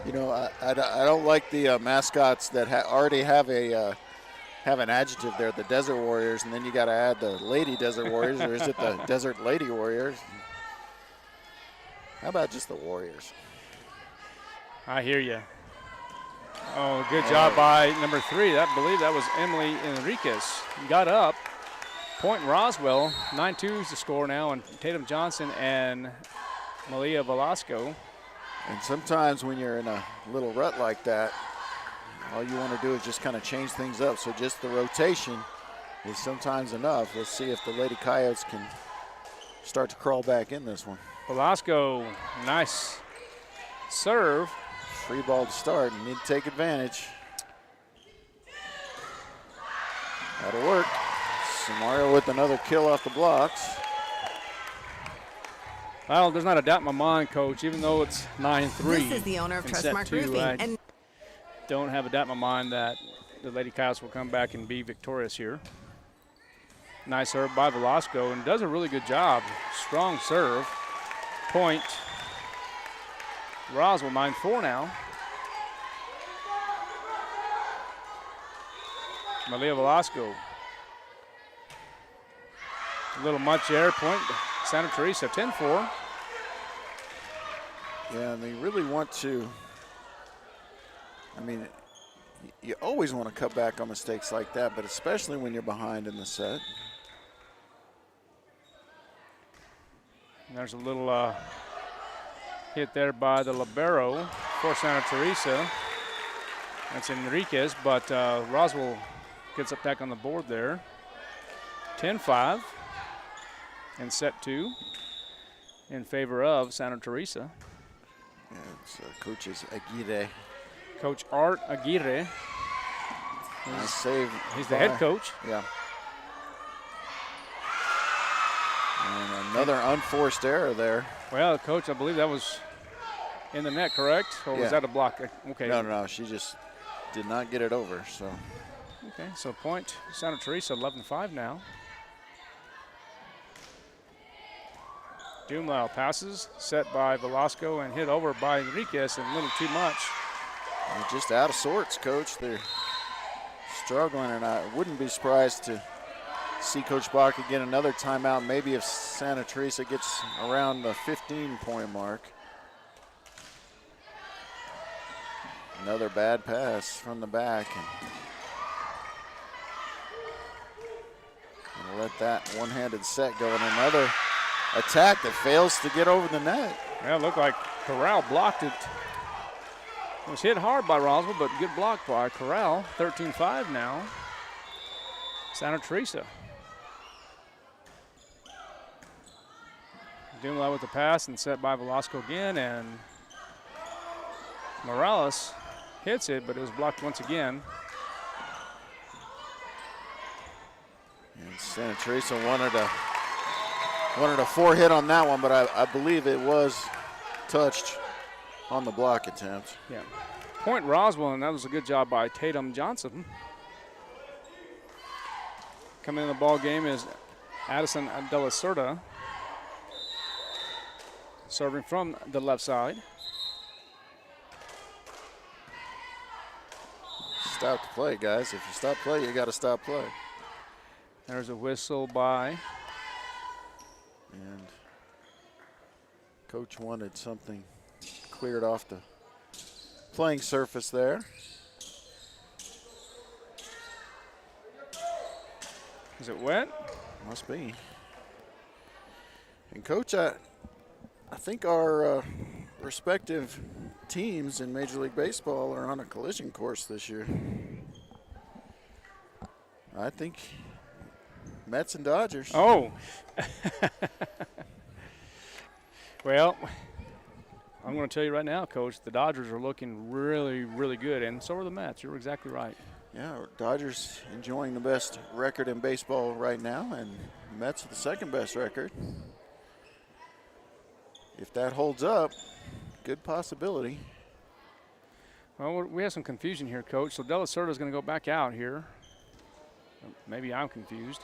K: You know, I don't like the mascots that already have an adjective there, the Desert Warriors, and then you got to add the Lady Desert Warriors, or is it the Desert Lady Warriors? How about just the Warriors?
M: I hear you. Oh, good job by number 3. I believe that was Emily Enriquez. Got up. Point Roswell. 9-2 is the score now on Tatum Johnson and Malia Velasco.
K: And sometimes when you're in a little rut like that, all you want to do is just kind of change things up. So just the rotation is sometimes enough. Let's see if the Lady Coyotes can start to crawl back in this one.
M: Velasco, nice serve.
K: Free ball to start. You need to take advantage. That'll work. Samario with another kill off the blocks.
M: Well, there's not a doubt in my mind, Coach, even though it's 9-3.
R: This is the owner of Trustmark Roofing.
M: I don't have a doubt in my mind that the Lady Coyotes will come back and be victorious here. Nice serve by Velasco, and does a really good job. Strong serve. Point. Roswell 9-4 now. Malia Velasco. A little much there. Point Santa Teresa 10-4.
K: Yeah, and they really want to, I mean, you always want to cut back on mistakes like that, but especially when you're behind in the set.
M: And there's a little hit there by the libero for Santa Teresa. That's Enriquez, but Roswell gets up back on the board there. 10-5. in set 2 in favor of Santa Teresa.
K: Yeah, so Coach Aguirre.
M: Coach Art Aguirre.
K: Nice save.
M: He's the head coach.
K: Yeah. And another unforced error there.
M: Well, Coach, I believe that was in the net, correct? Or was that a block? Okay.
K: No. She just did not get it over. So.
M: Okay, so point Santa Teresa, 11-5 now. Dumlau passes, set by Velasco and hit over by Enriquez, and a little too much.
K: They're just out of sorts, Coach. They're struggling, and I wouldn't be surprised to see Coach Bach get another timeout, maybe if Santa Teresa gets around the 15-point mark. Another bad pass from the back. And let that one-handed set go, and another attack that fails to get over the net.
M: Yeah, it looked like Corral blocked it. It was hit hard by Roswell, but good block by Corral. 13-5 now. Santa Teresa. Dumlau with the pass and set by Velasco again, and Morales hits it, but it was blocked once again.
K: And Santa Teresa wanted a forehit on that one, but I believe it was touched on the block attempt.
M: Yeah. Point Roswell, and that was a good job by Tatum Johnson. Coming in the ball game is Addison De La Cerda, serving from the left side.
K: Stop the play, guys. If you stop play, you got to stop play.
M: There's a whistle by.
K: And Coach wanted something cleared off the playing surface there.
M: Is it wet?
K: Must be. And Coach, I think our respective teams in Major League Baseball are on a collision course this year. I think Mets and Dodgers.
M: Oh. Well, I'm going to tell you right now, Coach, the Dodgers are looking really, really good, and so are the Mets. You're exactly right.
K: Yeah, Dodgers enjoying the best record in baseball right now, and Mets the second best record. If that holds up, good possibility.
M: Well, we have some confusion here, Coach. So De La Cerda is going to go back out here. Maybe I'm confused.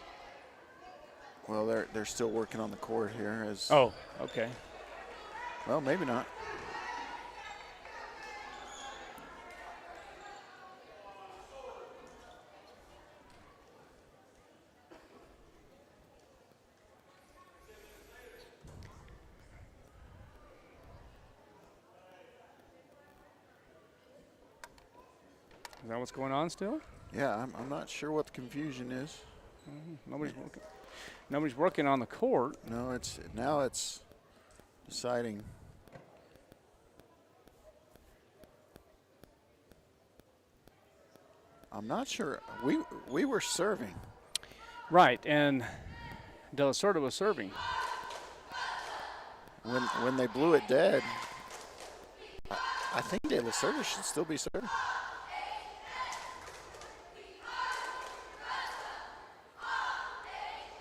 K: Well, they're still working on the court here.
M: Oh, okay.
K: Well, maybe not.
M: Is that what's going on still?
K: Yeah, I'm not sure what the confusion is.
M: Nobody's working on the court.
K: No, now it's deciding. I'm not sure. We were serving.
M: Right, and De La Cerda was serving.
K: When they blew it dead, I think De La Cerda should still be serving.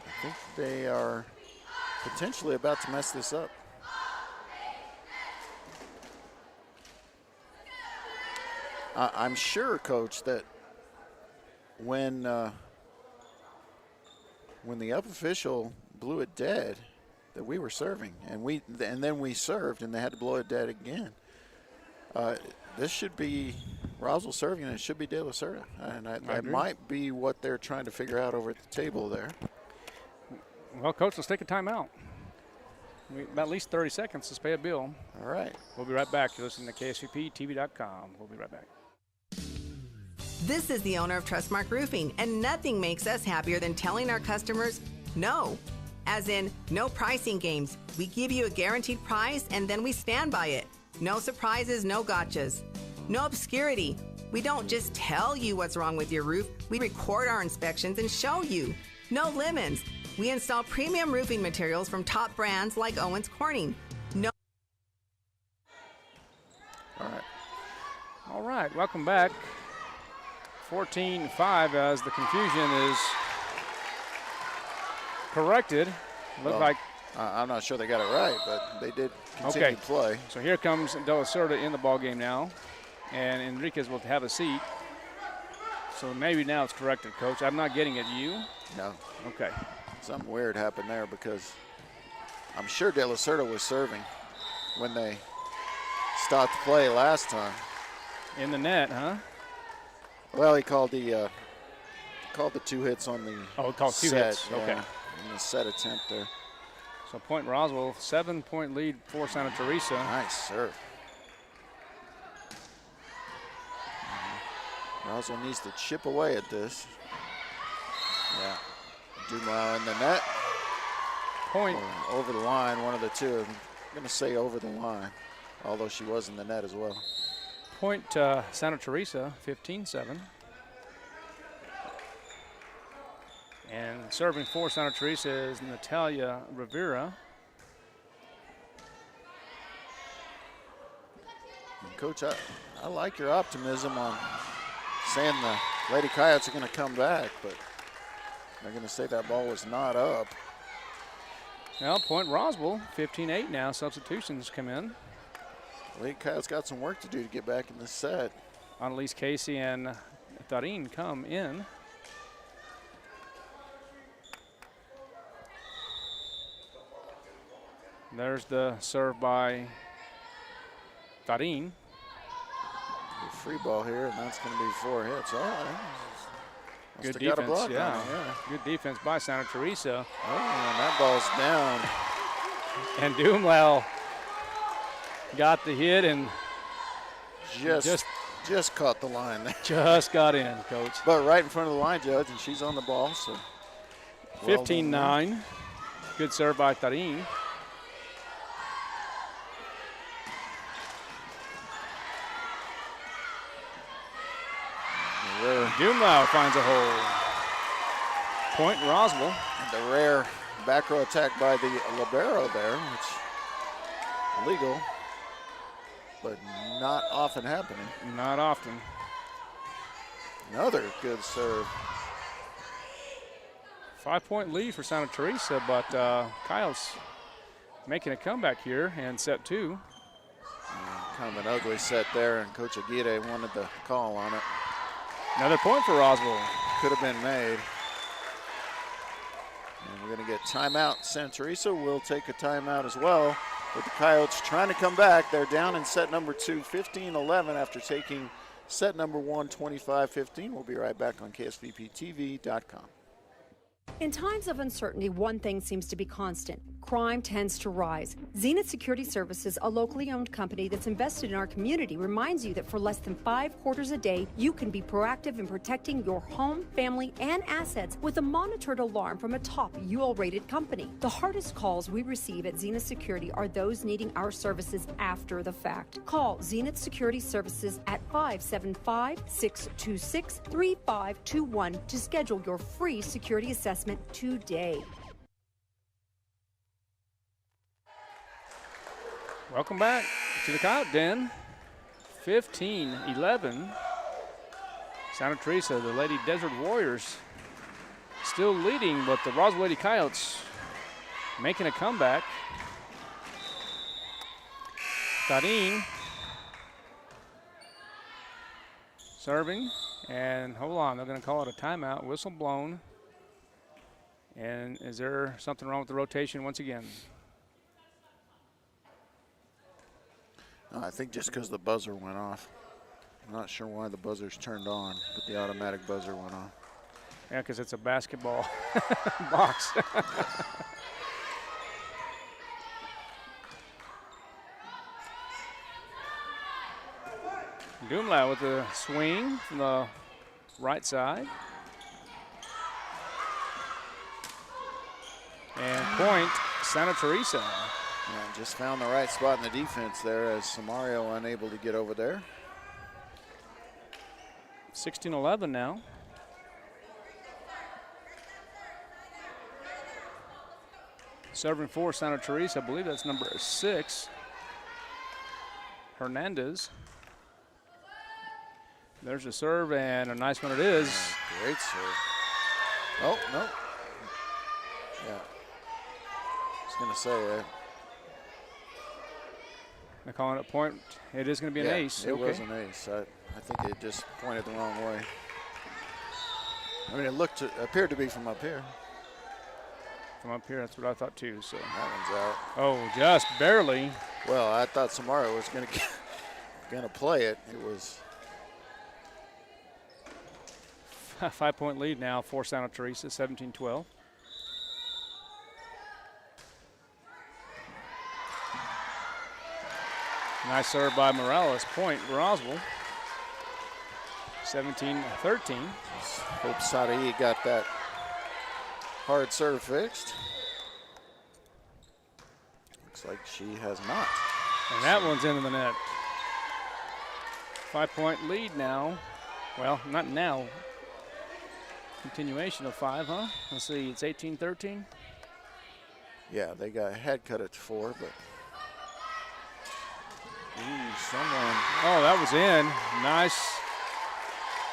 K: I think they are potentially about to mess this up. I'm sure, Coach, that when the up official blew it dead, that we were serving, and then we served, and they had to blow it dead again. This should be Roswell serving, and it should be De La Cerda, and that might be what they're trying to figure out over at the table there.
M: Well, Coach, let's take a timeout. About at least 30 seconds. Let's pay a bill.
K: All right.
M: We'll be right back. You're listening to KSVPTV.com. We'll be right back.
R: This is the owner of Trustmark Roofing, and nothing makes us happier than telling our customers no. As in, no pricing games. We give you a guaranteed price, and then we stand by it. No surprises, no gotchas. No obscurity. We don't just tell you what's wrong with your roof. We record our inspections and show you. No lemons. We install premium roofing materials from top brands like Owens Corning. No.
M: All right, welcome back. 14-5 as the confusion is corrected. Looked like
K: I'm not sure they got it right, but they did continue to play.
M: So here comes De La Cerda in the ball game now, and Enriquez will have a seat. So maybe now it's corrected, Coach. I'm not getting it. You?
K: No.
M: Okay.
K: Something weird happened there because I'm sure De La Cerda was serving when they stopped play last time.
M: In the net, huh?
K: Well, he called the 2 hits on the
M: called 2 hits.
K: Yeah,
M: okay.
K: In the set attempt there.
M: So Point Roswell, 7-point lead for Santa Teresa.
K: Nice serve. Roswell needs to chip away at this. Yeah. Dumau in the net.
M: Point.
K: Or over the line, one of the two. I'm going to say over the line, although she was in the net as well.
M: Point Santa Teresa, 15-7. And serving for Santa Teresa is Natalia Rivera.
K: And Coach, I like your optimism on saying the Lady Coyotes are going to come back, but they're going to say that ball was not up.
M: Well, Point Roswell, 15-8 now. Substitutions come in.
K: Lady Coyotes got some work to do to get back in this set.
M: Annalise Casey and Tarin come in. There's the serve by Tarin.
K: Free ball here, and that's going to be 4 hits. All right.
M: Good defense, yeah. Good defense by Santa Teresa.
K: Oh, and that ball's down.
M: And Dumlau got the hit and
K: just caught the line there.
M: Just got in, Coach.
K: But right in front of the line, Judge, and she's on the ball. So
M: 15-9. Good serve by Tarin. Dumlau finds a hole. Point Roswell.
K: And the rare back row attack by the libero there, which illegal, but not often happening.
M: Not often.
K: Another good serve.
M: 5-point lead for Santa Teresa, but Kyle's making a comeback here in set 2.
K: Kind of an ugly set there, and Coach Aguirre wanted the call on it.
M: Another point for Roswell.
K: Could have been made. And we're going to get timeout. Santa Teresa will take a timeout as well, with the Coyotes trying to come back. They're down in set number 2, 15-11 after taking set number 1, 25-15. We'll be right back on KSVPTV.com.
S: In times of uncertainty, one thing seems to be constant. Crime tends to rise. Zenith Security Services, a locally owned company that's invested in our community, reminds you that for less than 5 quarters a day, you can be proactive in protecting your home, family, and assets with a monitored alarm from a top UL-rated company. The hardest calls we receive at Zenith Security are those needing our services after the fact. Call Zenith Security Services at 575-626-3521 to schedule your free security assessment today.
M: Welcome back to the Coyote Den. 15-11. Santa Teresa, the Lady Desert Warriors, still leading, but the Roswell Lady Coyotes making a comeback. Tarin serving, and hold on, they're going to call it a timeout. Whistle blown. And is there something wrong with the rotation once again?
K: I think just because the buzzer went off. I'm not sure why the buzzer's turned on, but the automatic buzzer went off.
M: Yeah, because it's a basketball box. Dumlau with a swing from the right side. And point, Santa Teresa.
K: Yeah, just found the right spot in the defense there as Samario unable to get over there.
M: 16-11 now. Serving for Santa Teresa, I believe that's number 6, Hernandez. There's a serve, and a nice one it is.
K: Yeah, great serve. Oh, no. Yeah. I was going to say,
M: they're calling it point. It is going to be an ace.
K: It was an ace. I think it just pointed the wrong way. I mean, it appeared to be from up here.
M: From up here, that's what I thought too. So
K: that one's out.
M: Oh, just barely.
K: Well, I thought Samara was going to play it. It was
M: 5-point lead now for Santa Teresa, 17-12. Nice serve by Morales. Point, Roswell. 17-13.
K: Hope Sadai got that hard serve fixed. Looks like she has not.
M: And that one's into the net. 5-point lead now. Well, not now. Continuation of 5, huh? Let's see, it's 18-13.
K: Yeah, they got head cut at 4, but someone.
M: Oh, that was in. Nice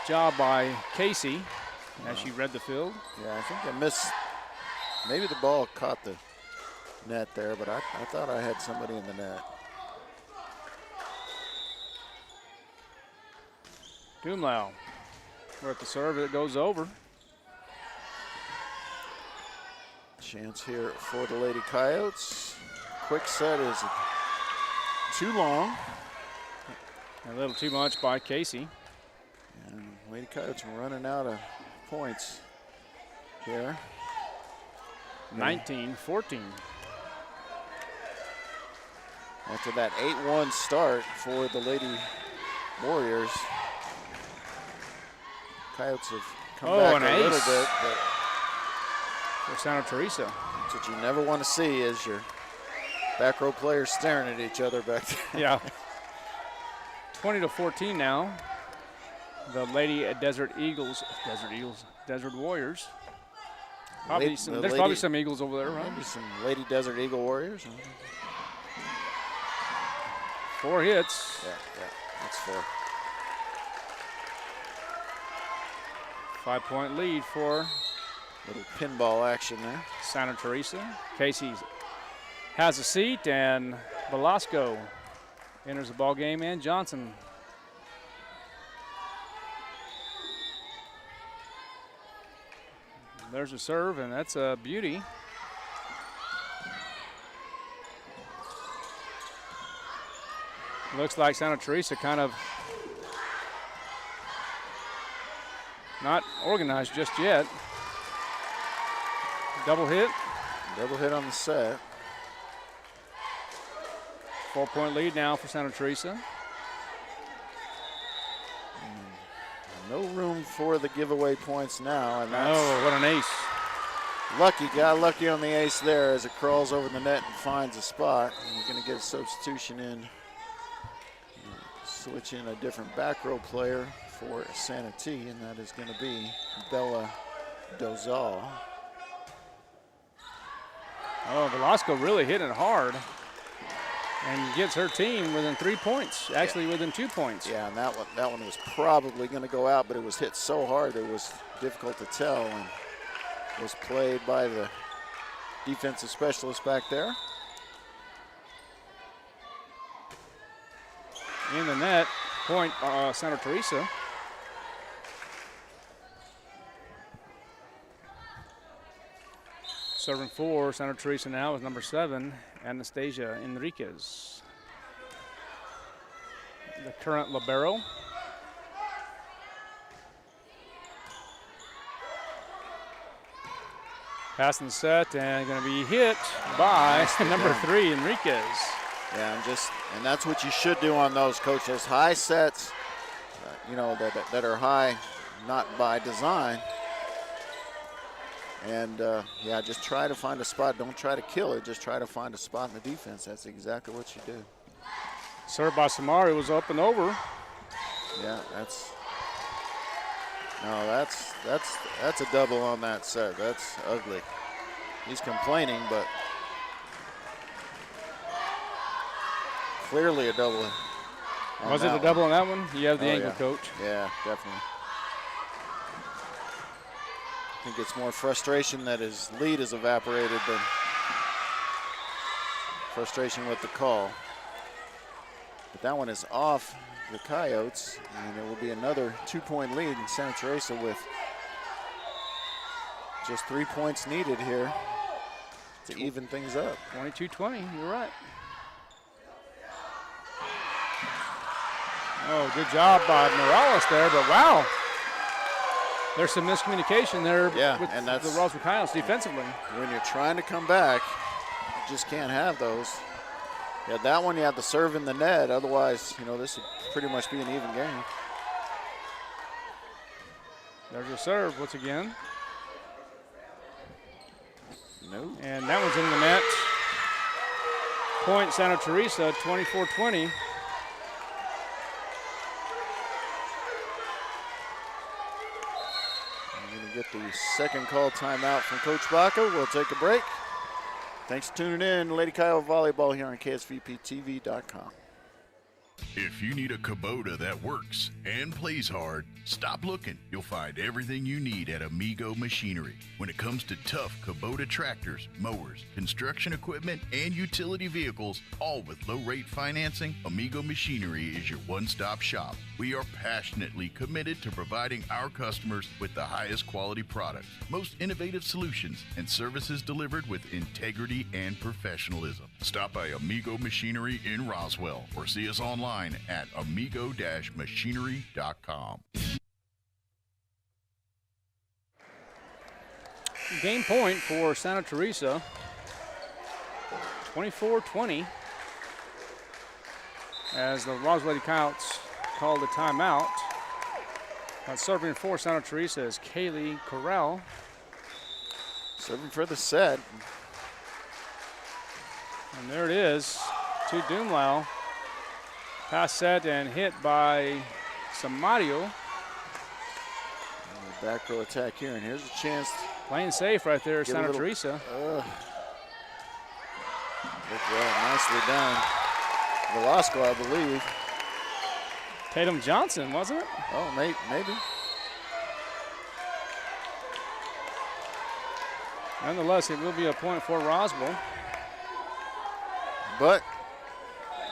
M: job by Casey as she read the field.
K: Yeah, I think I missed. Maybe the ball caught the net there, but I thought I had somebody in the net.
M: Dumlau. We're at the serve. It goes over.
K: Chance here for the Lady Coyotes. Quick set is too long.
M: A little too much by Casey.
K: And Lady Coyotes are running out of points here.
M: 19-14.
K: After that 8-1 start for the Lady Warriors, Coyotes have come back a little bit. But
M: for Santa Teresa.
K: That's what you never want to see is your back row players staring at each other back there.
M: Yeah. 20-14 now. The Lady Desert Warriors. There's probably some Eagles over there, right?
K: Maybe some Lady Desert Eagle Warriors.
M: 4 hits.
K: Yeah, that's 4.
M: 5-point lead for
K: little pinball action there.
M: Santa Teresa. Casey has a seat, and Velasco enters the ball game, and Johnson. There's a serve, and that's a beauty. Looks like Santa Teresa kind of not organized just yet. Double hit.
K: Double hit on the set.
M: 4-point lead now for Santa Teresa.
K: No room for the giveaway points now. And
M: oh, what an ace.
K: Got lucky on the ace there as it crawls over the net and finds a spot. And we're going to get a substitution in. Switch in a different back row player for Santa T, and that is going to be Bella Dozal.
M: Oh, Velasco really hit it hard and gets her team within 3 points, actually within 2 points.
K: Yeah, and that one was probably going to go out, but it was hit so hard it was difficult to tell, and was played by the defensive specialist back there.
M: In the net, point Santa Teresa. Serving for Santa Teresa now is number 7, Anastasia Enriquez. The current libero. Passing set and going to be hit by number 3, Enriquez.
K: Yeah, and that's what you should do on those, Coach. Those high sets, that are high, not by design. And just try to find a spot. Don't try to kill it. Just try to find a spot in the defense. That's exactly what you do.
M: Serve by Samari was up and over.
K: Yeah, that's a double on that set. That's ugly. He's complaining, but clearly a double.
M: Was it a double on that one? You have the angle,
K: yeah.
M: Coach.
K: Yeah, definitely. I think it's more frustration that his lead is evaporated than frustration with the call. But that one is off the Coyotes, and it will be another 2-point lead in Santa Teresa with just 3 points needed here to even things up.
M: 22-20, you're right. Oh, good job by Morales there, but wow. There's some miscommunication there with
K: and that's
M: the Roswell Coyotes defensively.
K: When you're trying to come back, you just can't have those. You had that one, you had the serve in the net. Otherwise, this would pretty much be an even game.
M: There's a serve once again.
K: No.
M: And that one's in the net. Point Santa Teresa, 24-20.
K: Get the second call timeout from Coach Baca. We'll take a break. Thanks for tuning in. Lady Coyote Volleyball here on KSVPTV.com.
O: If you need a Kubota that works and plays hard, stop looking. You'll find everything you need at Amigo Machinery. When it comes to tough Kubota tractors, mowers, construction equipment, and utility vehicles, all with low-rate financing, Amigo Machinery is your one-stop shop. We are passionately committed to providing our customers with the highest quality products, most innovative solutions, and services delivered with integrity and professionalism. Stop by Amigo Machinery in Roswell or see us online at amigo-machinery.com.
M: Game point for Santa Teresa, 24-20, as the Roswell Lady Coyotes called a timeout. Serving for Santa Teresa is Kaylee Corral.
K: Serving for the set.
M: And there it is to Dumlau. Pass set and hit by Samario.
K: Back row attack here, and here's a chance.
M: Playing safe right there, Santa Teresa.
K: Look nicely done. Velasco, I believe.
M: Tatum Johnson, wasn't it?
K: Oh, maybe.
M: Nonetheless, it will be a point for Roswell.
K: But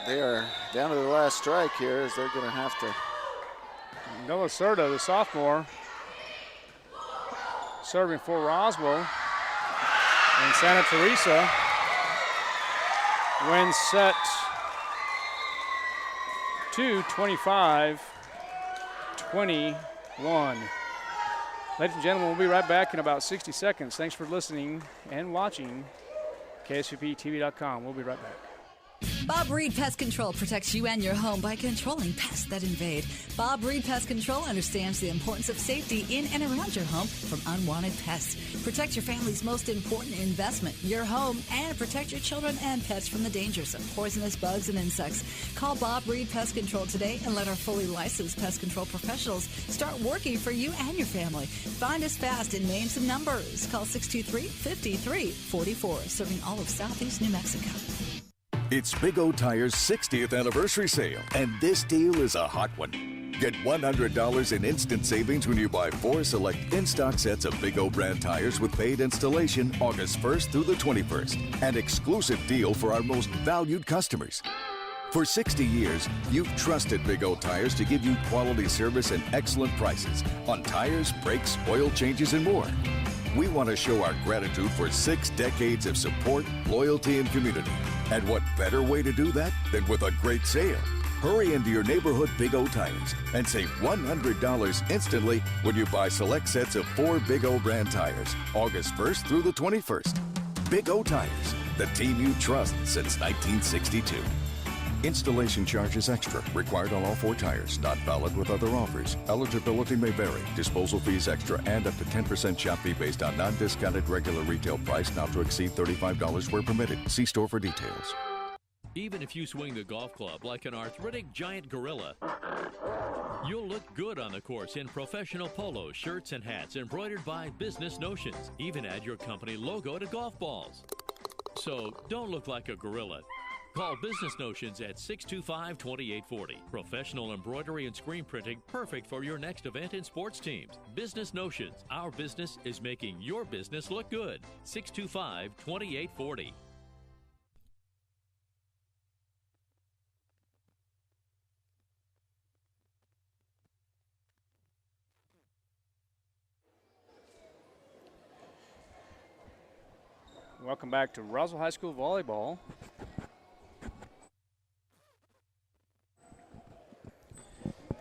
K: they are down to the last strike here, as they're going to have to.
M: Noah Serta, the sophomore, serving for Roswell. And Santa Teresa wins set 2, 25-21. Ladies and gentlemen, we'll be right back in about 60 seconds. Thanks for listening and watching KSVPTV.com. We'll be right back.
T: Bob Reed Pest Control protects you and your home by controlling pests that invade. Bob Reed Pest Control understands the importance of safety in and around your home from unwanted pests. Protect your family's most important investment, your home, and protect your children and pets from the dangers of poisonous bugs and insects. Call Bob Reed Pest Control today and let our fully licensed pest control professionals start working for you and your family. Find us fast in names and numbers. Call 623-5344, serving all of Southeast New Mexico.
U: It's Big O Tire's 60th anniversary sale, and this deal is a hot one. Get $100 in instant savings when you buy 4 select in-stock sets of Big O brand tires with paid installation August 1st through the 21st. An exclusive deal for our most valued customers. For 60 years, you've trusted Big O Tires to give you quality service and excellent prices on tires, brakes, oil changes, and more. We want to show our gratitude for 6 decades of support, loyalty, and community. And what better way to do that than with a great sale? Hurry into your neighborhood Big O Tires and save $100 instantly when you buy select sets of 4 Big O brand tires, August 1st through the 21st. Big O Tires, the team you trust since 1962. Installation charges extra. Required on all 4 tires. Not valid with other offers. Eligibility may vary. Disposal fees extra and up to 10% shop fee based on non-discounted regular retail price not to exceed $35 where permitted. See store for details.
V: Even if you swing the golf club like an arthritic giant gorilla, you'll look good on the course in professional polos, shirts, and hats embroidered by Business Notions. Even add your company logo to golf balls. So don't look like a gorilla. Call Business Notions at 625-2840. Professional embroidery and screen printing, perfect for your next event and sports teams. Business Notions. Our business is making your business look good. 625-2840.
M: Welcome back to Roswell High School Volleyball.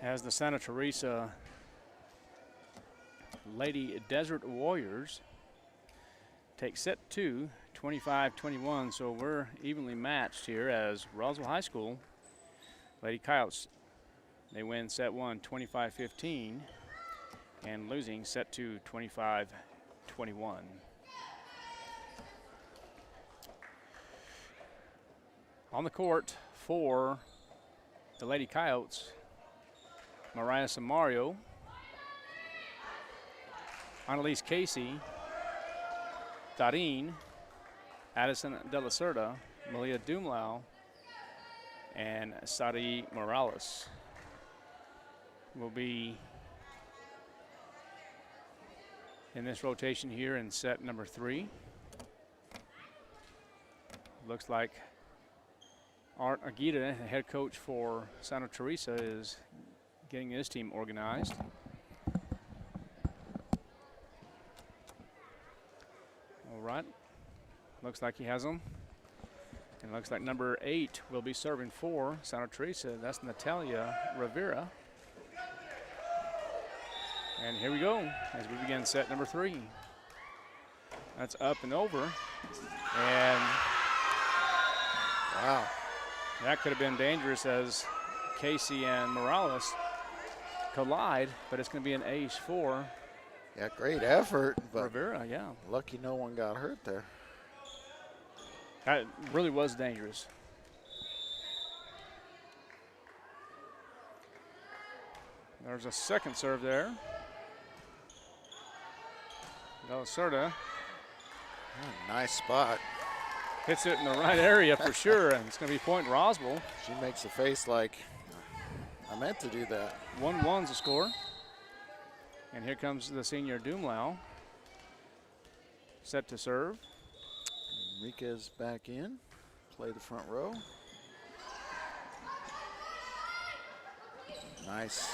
M: As the Santa Teresa Lady Desert Warriors take set 2, 25-21. So we're evenly matched here as Roswell High School. Lady Coyotes, they win set 1, 25-15, and losing set 2, 25-21. On the court for the Lady Coyotes, Mariah Samario, Annalise Casey, Darin, Addison De La Cerda, Malia Dumlau, and Sadi Morales will be in this rotation here in set number 3. Looks like Art Aguirre, the head coach for Santa Teresa, is getting his team organized. All right, looks like he has them. And looks like number 8 will be serving for Santa Teresa. That's Natalia Rivera. And here we go as we begin set number 3. That's up and over. And wow, that could have been dangerous as Casey and Morales collide, but it's going to be an ace for
K: Yeah, great effort, but
M: Rivera, yeah.
K: Lucky no one got hurt there.
M: That really was dangerous. There's a second serve there. De La Cerda.
K: Nice spot.
M: Hits it in the right area for sure, and it's going to be point Roswell.
K: She makes a face like, I meant to do that.
M: 1-1's the score. And here comes the senior Dumlau. Set to serve.
K: Enriquez back in. Play the front row. Nice.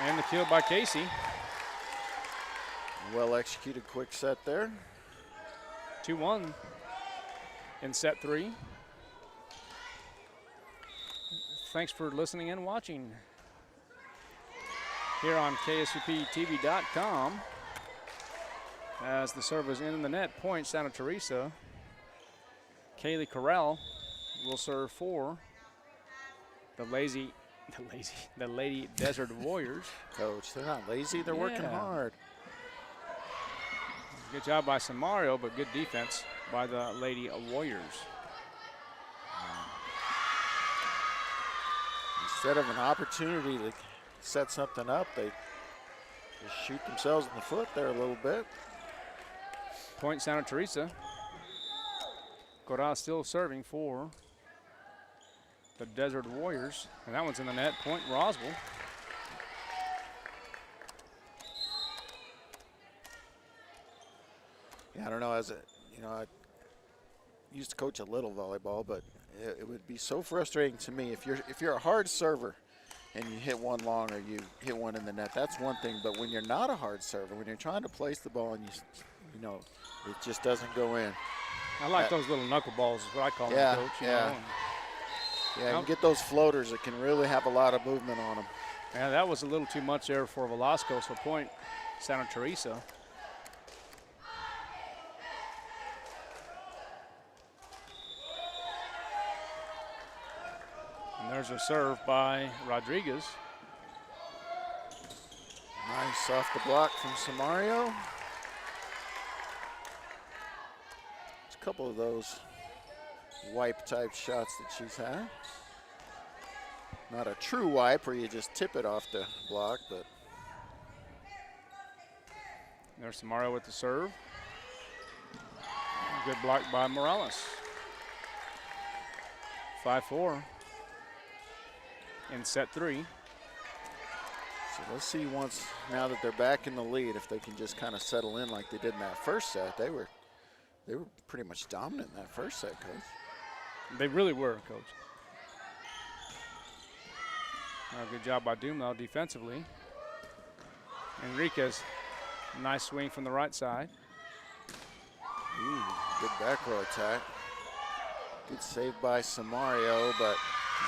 M: And the kill by Casey.
K: Well executed quick set there.
M: 2-1 in set 3. Thanks for listening and watching here on KSUPTV.com. As the serve is in the net, point Santa Teresa. Kaylee Corral will serve for the Lady Desert Warriors.
K: Coach, they're not lazy, they're working hard.
M: Good job by Samario, but good defense by the Lady Warriors.
K: Instead of an opportunity to set something up, they just shoot themselves in the foot there a little bit.
M: Point Santa Teresa. Corral still serving for the Desert Warriors, and that one's in the net. Point Roswell.
K: Yeah, I don't know. I used to coach a little volleyball, but it would be so frustrating to me if you're a hard server and you hit one long or you hit one in the net. That's one thing, but when you're not a hard server, when you're trying to place the ball and you know it just doesn't go in.
M: I like those little knuckleballs, is what I call them, Coach.
K: Yeah, you can get those floaters that can really have a lot of movement on them.
M: Yeah, that was a little too much there for Velasco, so point Santa Teresa. And there's a serve by Rodriguez.
K: Nice off the block from Samario. A couple of those wipe type shots that she's had. Not a true wipe where you just tip it off the block, but.
M: There's Samario with the serve. Good block by Morales. 5-4 in set 3.
K: So let's see once, now that they're back in the lead, if they can just kind of settle in like they did in that first set. They were pretty much dominant in that first set, Coach.
M: They really were, Coach. Good job by Dumel defensively. Enriquez, nice swing from the right side.
K: Ooh, good back row attack. Good save by Samario, but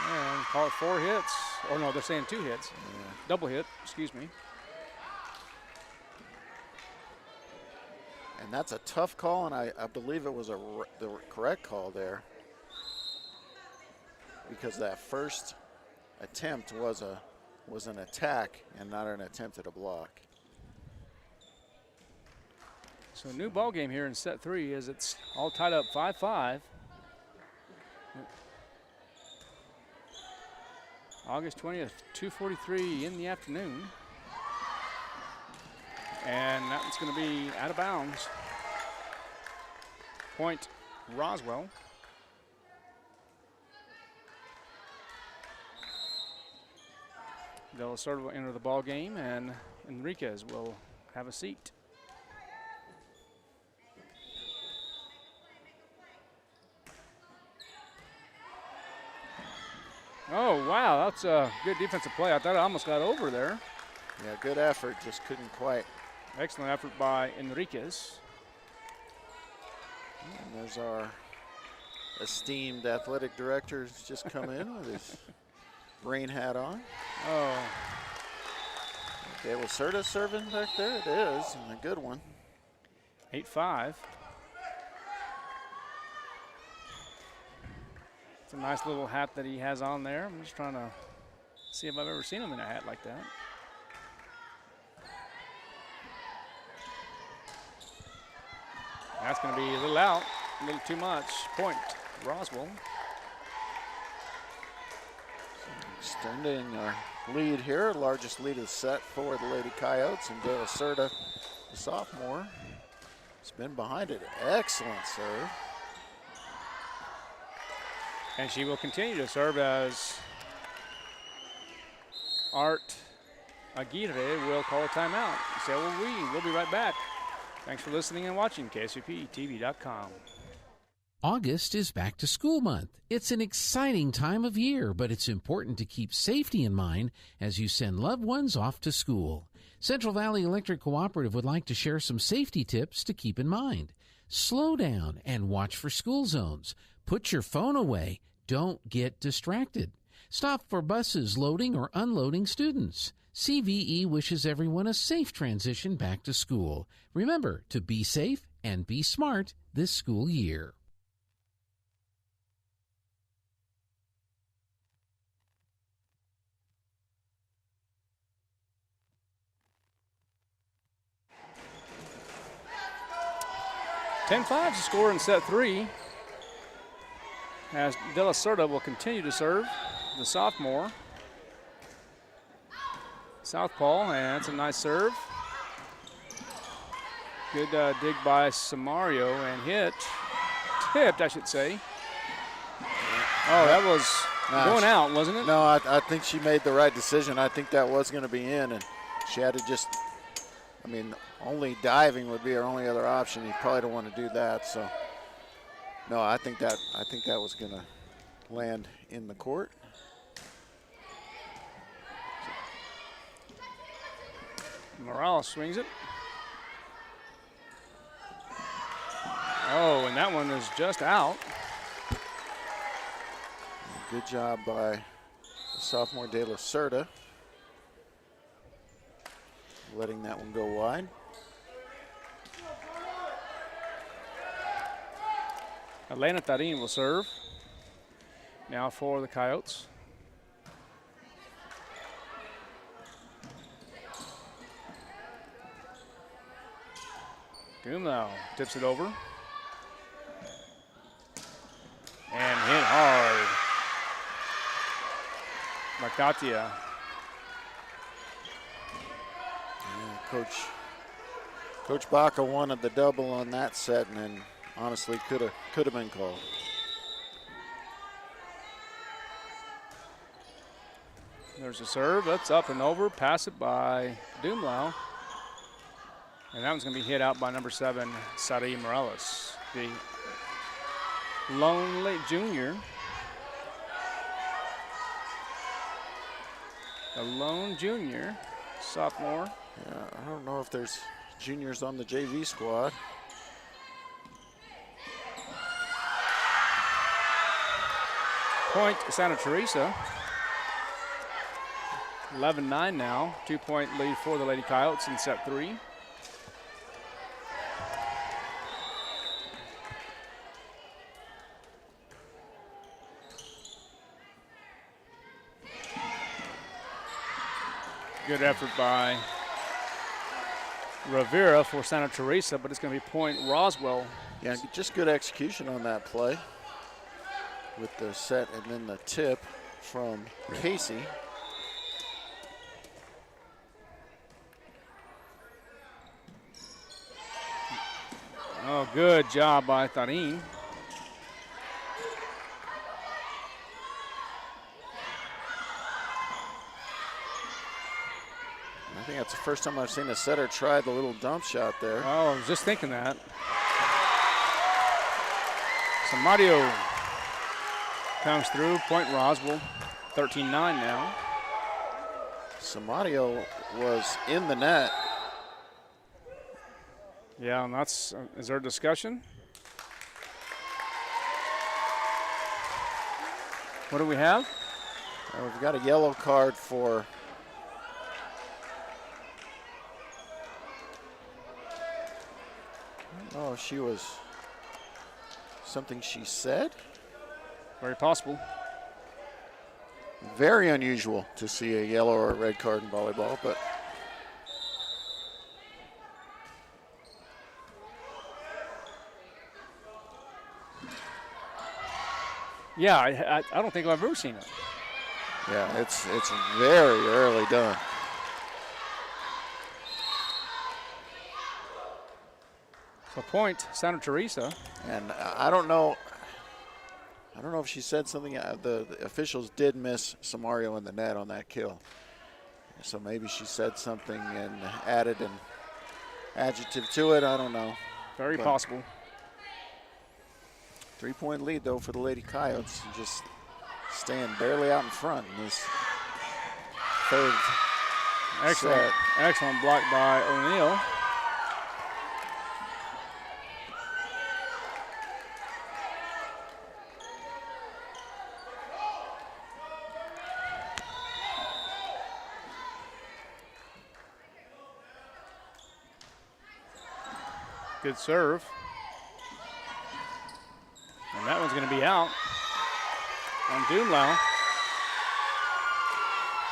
M: and call it 4 hits. Or no, they're saying 2 hits.
K: Yeah.
M: Double hit, excuse me.
K: And that's a tough call, and I believe it was the correct call there, because that first attempt was an attack and not an attempt at a block.
M: So a new ball game here in set 3 as it's all tied up 5-5. August 20th, 2:43 in the afternoon. And that one's going to be out of bounds. Point Roswell. They'll sort of enter the ball game, and Enriquez will have a seat. Oh, wow, that's a good defensive play. I thought I almost got over there.
K: Yeah, good effort, just couldn't quite.
M: Excellent effort by Enriquez.
K: And there's our esteemed athletic director who's just come in with his rain hat on.
M: Oh.
K: Okay, well, Serta serving back there. It is, and a good one.
M: 8-5. It's a nice little hat that he has on there. I'm just trying to see if I've ever seen him in a hat like that. That's going to be a little out, a little too much. Point Roswell.
K: Extending our lead here, largest lead of the set for the Lady Coyotes, and De La Cerda, the sophomore, has been behind it. Excellent serve.
M: And she will continue to serve as Art Aguirre will call a timeout. So will we. We'll be right back. Thanks for listening and watching KSUPTV.com.
A: August is back to school month. It's an exciting time of year, but it's important to keep safety in mind as you send loved ones off to school. Central Valley Electric Cooperative would like to share some safety tips to keep in mind. Slow down and watch for school zones. Put your phone away. Don't get distracted. Stop for buses loading or unloading students. CVE wishes everyone a safe transition back to school. Remember to be safe and be smart this school year.
M: (10-5) to score in set 3. As De La Cerda will continue to serve, the sophomore. Southpaw, and that's a nice serve. Good dig by Samario and tipped, I should say. Oh, that was going out, wasn't it?
K: No, I think she made the right decision. I think that was going to be in, and she had to just, only diving would be her only other option. You probably don't want to do that, so. No, I think that was going to land in the court.
M: Morales swings it. Oh, and that one is just out.
K: Good job by the sophomore De La Cerda, letting that one go wide.
M: Elena Tarin will serve. Now for the Coyotes. Dumel tips it over. And hit hard by Katia.
K: Yeah, Coach Baca wanted the double on that set, and then honestly could have been called.
M: There's a serve. That's up and over. Pass it by Dumlau. And that one's going to be hit out by number 7, Sadi Morales, the lonely junior. The lone junior, sophomore.
K: Yeah, I don't know if there's juniors on the JV squad.
M: Point Santa Teresa. 11-9 now. 2-point lead for the Lady Coyotes in set 3. Good effort by Rivera for Santa Teresa, but it's going to be point Roswell.
K: Yeah, just good execution on that play with the set and then the tip from Casey.
M: Oh, good job by Tarin.
K: I think that's the first time I've seen a setter try the little dump shot there.
M: Oh, I was just thinking that. So Mario comes through, point Roswell, 13-9 now.
K: Samario was in the net.
M: Yeah, and that's, is there a discussion? What do we have?
K: We've got a yellow card for oh, she was something she said?
M: Very possible.
K: Very unusual to see a yellow or a red card in volleyball, but
M: yeah, I don't think I've ever seen it.
K: Yeah, it's very early done.
M: So point Santa Teresa.
K: And I don't know if she said something. The officials did miss Samario in the net on that kill. So maybe she said something and added an adjective to it. I don't know.
M: Very possible.
K: 3-point lead, though, for the Lady Coyotes. Just staying barely out in front in this third set.
M: Excellent block by O'Neal. Good serve. And that one's going to be out on Dumlau.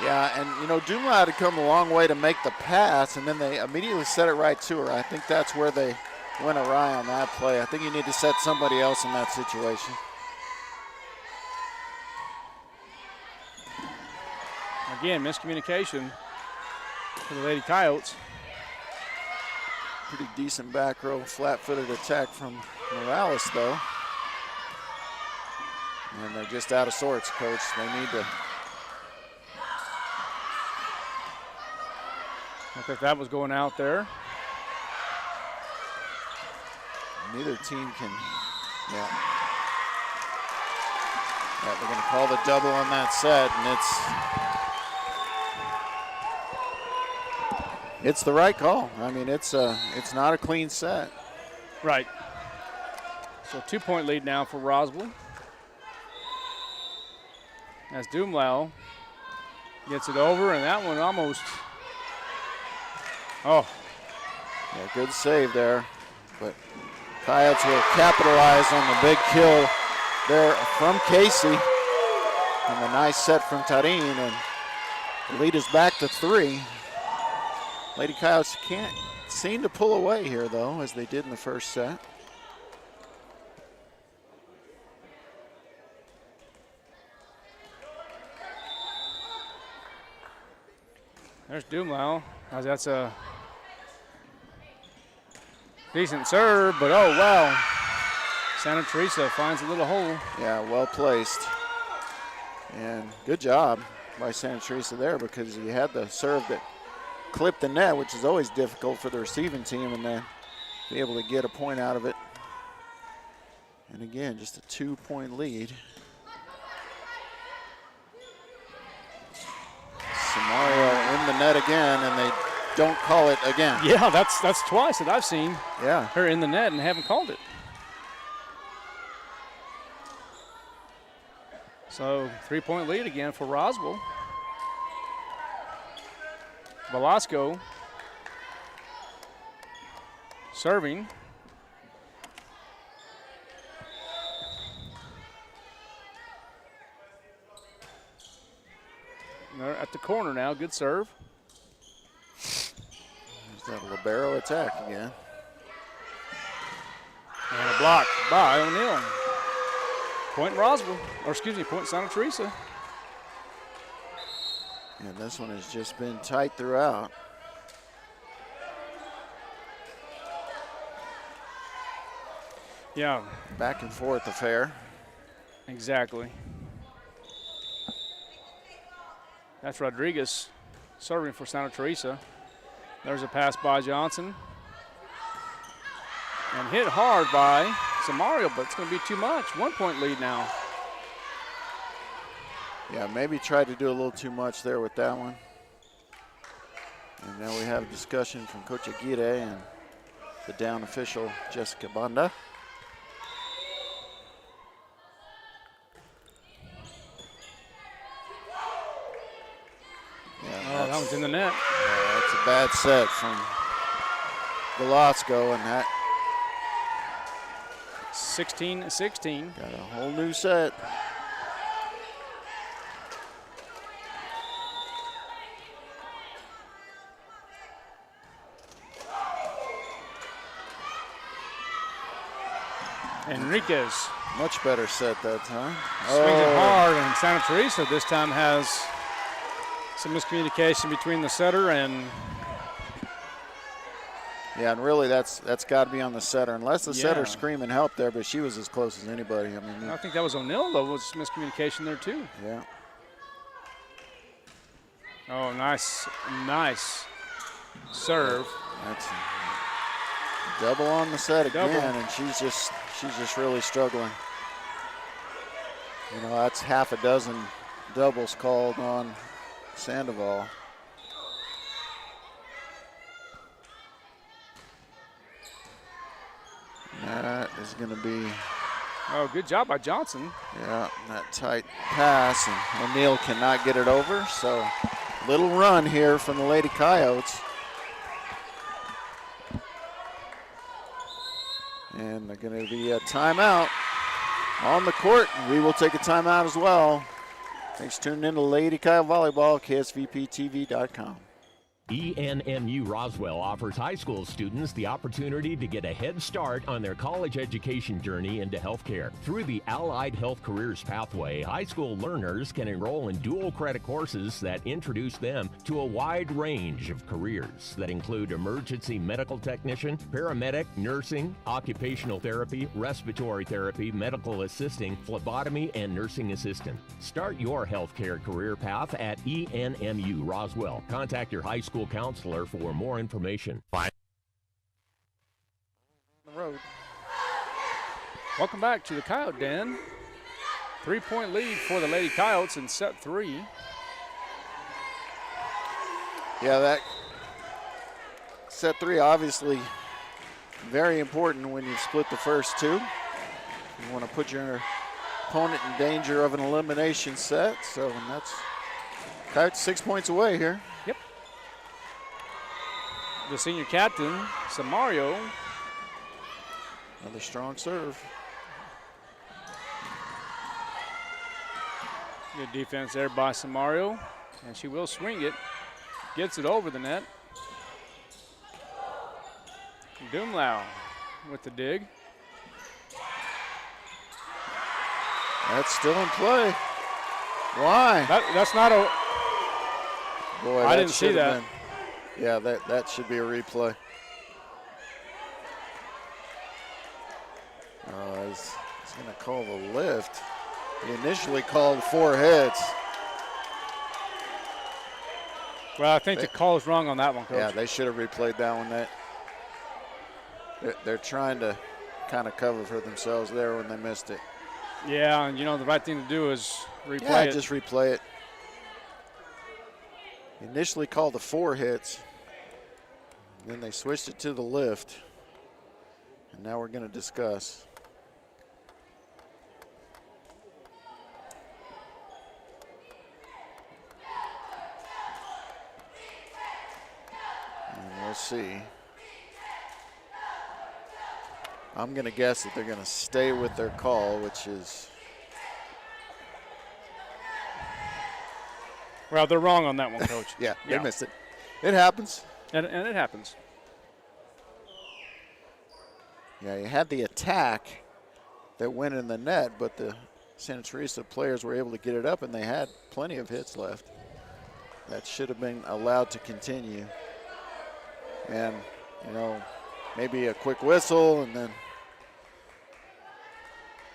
K: Yeah, and, you know, Dumlau had to come a long way to make the pass, and then they immediately set it right to her. I think that's where they went awry on that play. I think you need to set somebody else in that situation.
M: Again, miscommunication for the Lady Coyotes.
K: Pretty decent back row, flat-footed attack from Morales, though. And they're just out of sorts, Coach. They need to.
M: I think that was going out there.
K: Neither team can, yeah, they're going to call the double on that set, and it's the right call. I mean, it's not a clean set.
M: Right. So 2-point lead now for Roswell. As Dumlau gets it over, and that one almost, oh.
K: Yeah, good save there, but Coyotes will capitalize on the big kill there from Casey, and a nice set from Tarin, and the lead is back to 3. Lady Coyotes can't seem to pull away here, though, as they did in the first set.
M: There's Dumlau. That's a decent serve, but oh, wow. Santa Teresa finds a little hole.
K: Yeah, well placed. And good job. by Santa Teresa there, because he had the serve that clipped the net, which is always difficult for the receiving team, and then be able to get a point out of it. And again, just a 2-point lead. Samario in the net again, and they don't call it again.
M: Yeah, that's twice that I've seen
K: her
M: in the net and haven't called it. So 3-point lead again for Roswell. Velasco serving. They're at the corner now. Good serve.
K: There's that libero attack again.
M: And a block by O'Neill. Point Roswell, or excuse me, point Santa Teresa.
K: And this one has just been tight throughout.
M: Yeah.
K: Back and forth affair.
M: Exactly. That's Rodriguez serving for Santa Teresa. There's a pass by Johnson. And hit hard by Samario, but it's going to be too much. 1-point lead now.
K: Yeah, maybe tried to do a little too much there with that one. And now we have a discussion from Coach Aguirre and the down official, Jessica Banda.
M: Yeah, that one's in the net.
K: Yeah, that's a bad set from Velasco, and that
M: 16-16.
K: Got a whole new set.
M: Enriquez.
K: Much better set that time.
M: Swings it hard, and Santa Teresa this time has some miscommunication between the setter and.
K: Yeah, and really that's got to be on the setter, unless the
M: Yeah.
K: setter's screaming help there, but she was as close as anybody. I mean,
M: I think that was O'Neill, though, was miscommunication there, too.
K: Yeah.
M: Oh, nice serve.
K: That's double on the set again,
M: Double.
K: and she's just really struggling. You know, that's half a dozen doubles called on Sandoval. That is going to be.
M: Oh, good job by Johnson.
K: Yeah, that tight pass, and O'Neill cannot get it over. So, little run here from the Lady Coyotes. And they're going to be a timeout on the court. We will take a timeout as well. Thanks for tuning in to Lady Coyote Volleyball, KSVPTV.com.
B: ENMU Roswell offers high school students the opportunity to get a head start on their college education journey into healthcare. Through the Allied Health Careers Pathway, high school learners can enroll in dual credit courses that introduce them to a wide range of careers that include emergency medical technician, paramedic, nursing, occupational therapy, respiratory therapy, medical assisting, phlebotomy, and nursing assistant. Start your healthcare career path at ENMU Roswell. Contact your high school counselor for more information.
K: The road.
M: Welcome back to the Coyote Den. 3-point lead for the Lady Coyotes in set 3.
K: Yeah, that set 3 obviously very important when you split the first two. You want to put your opponent in danger of an elimination set. So, and that's Coyotes 6 points away here.
M: Yep. The senior captain, Samario.
K: Another strong serve.
M: Good defense there by Samario, and she will swing it. Gets it over the net. Dumlau with the dig.
K: That's still in play. Why?
M: That's not a.
K: Boy,
M: I didn't see that.
K: Yeah, that should be a replay. He's going to call the lift. He initially called 4 hits.
M: Well, I think the call is wrong on that one, Coach.
K: Yeah, they should have replayed that one. They're trying to kind of cover for themselves there when they missed it.
M: Yeah, and the right thing to do is replay it.
K: Yeah, just replay it. Initially called the 4 hits. Then they switched it to the lift. And now we're going to discuss. And we'll see. I'm going to guess that they're going to stay with their call, which is...
M: Well, they're wrong on that one, Coach.
K: Yeah, they missed it. It happens.
M: And it happens.
K: Yeah, you had the attack that went in the net, but the Santa Teresa players were able to get it up, and they had plenty of hits left. That should have been allowed to continue. And, maybe a quick whistle, and then.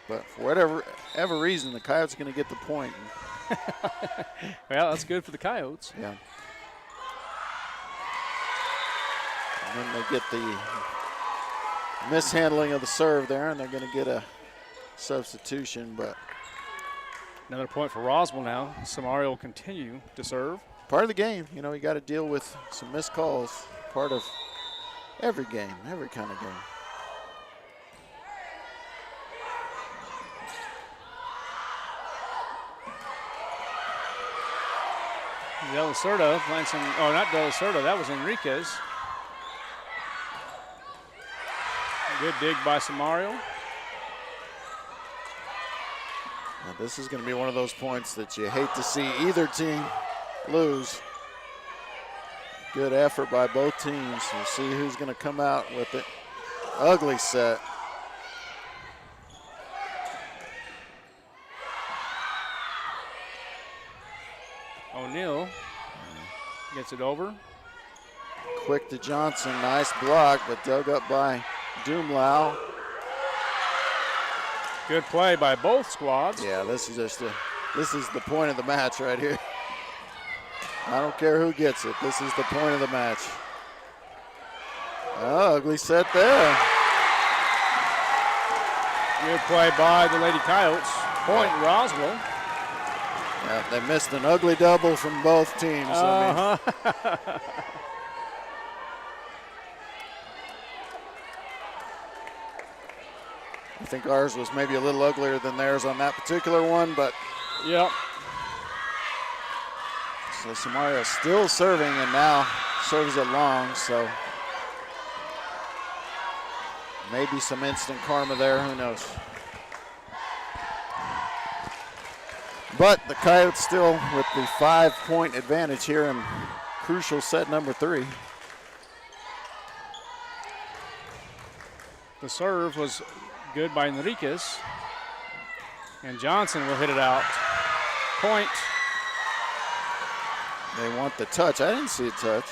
K: But for whatever reason, the Coyotes are going to get the point.
M: Well, that's good for the Coyotes.
K: Yeah. And then they get the mishandling of the serve there, and they're going to get a substitution. But
M: another point for Roswell now. Samario will continue to serve.
K: Part of the game. You got to deal with some missed calls. Part of every game, every kind of game.
M: De La Cerda playing some, not De La Cerda, that was Enriquez. Good dig by Samario.
K: Now this is going to be one of those points that you hate to see either team lose. Good effort by both teams. We'll see who's going to come out with it. Ugly set.
M: O'Neal gets it over.
K: Quick to Johnson, nice block, but dug up by Doomlau.
M: Good play by both squads.
K: Yeah, this is the point of the match right here. I don't care who gets it. This is the point of the match. Oh, ugly set there.
M: Good play by the Lady Coyotes. Point Roswell.
K: Yeah, they missed an ugly double from both teams.
M: Uh-huh.
K: I think ours was maybe a little uglier than theirs on that particular one, but.
M: Yep.
K: So Samaria still serving and now serves it long, so maybe some instant karma there, who knows. But the Coyotes still with the 5-point advantage here in crucial set number 3.
M: The serve was good by Enriquez. And Johnson will hit it out. Point.
K: They want the touch. I didn't see a touch.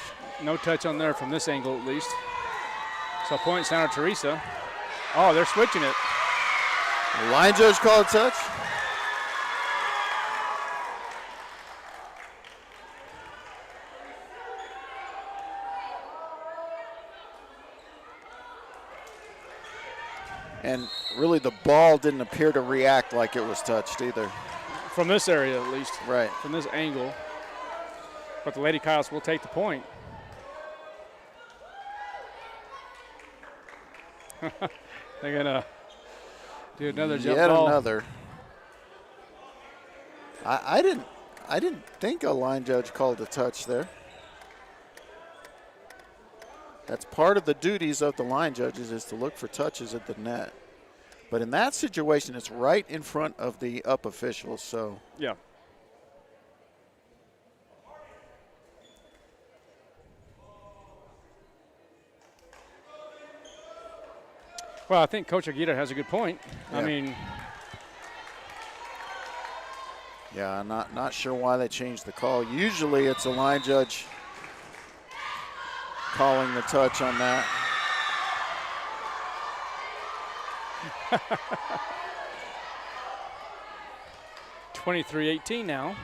M: No touch on there from this angle at least. So point Santa Teresa. Oh, they're switching it.
K: The line judge called a touch. And really the ball didn't appear to react like it was touched either.
M: From this area at least.
K: Right.
M: From this angle. But the Lady Coyotes will take the point. They're going to do another jump ball.
K: Yet another. I didn't think a line judge called a touch there. That's part of the duties of the line judges is to look for touches at the net. But in that situation, it's right in front of the up officials, so.
M: Yeah. Well, I think Coach Aguirre has a good point.
K: Yeah.
M: I mean.
K: Yeah, I'm not sure why they changed the call. Usually it's a line judge calling the touch on that.
M: 23-18 now.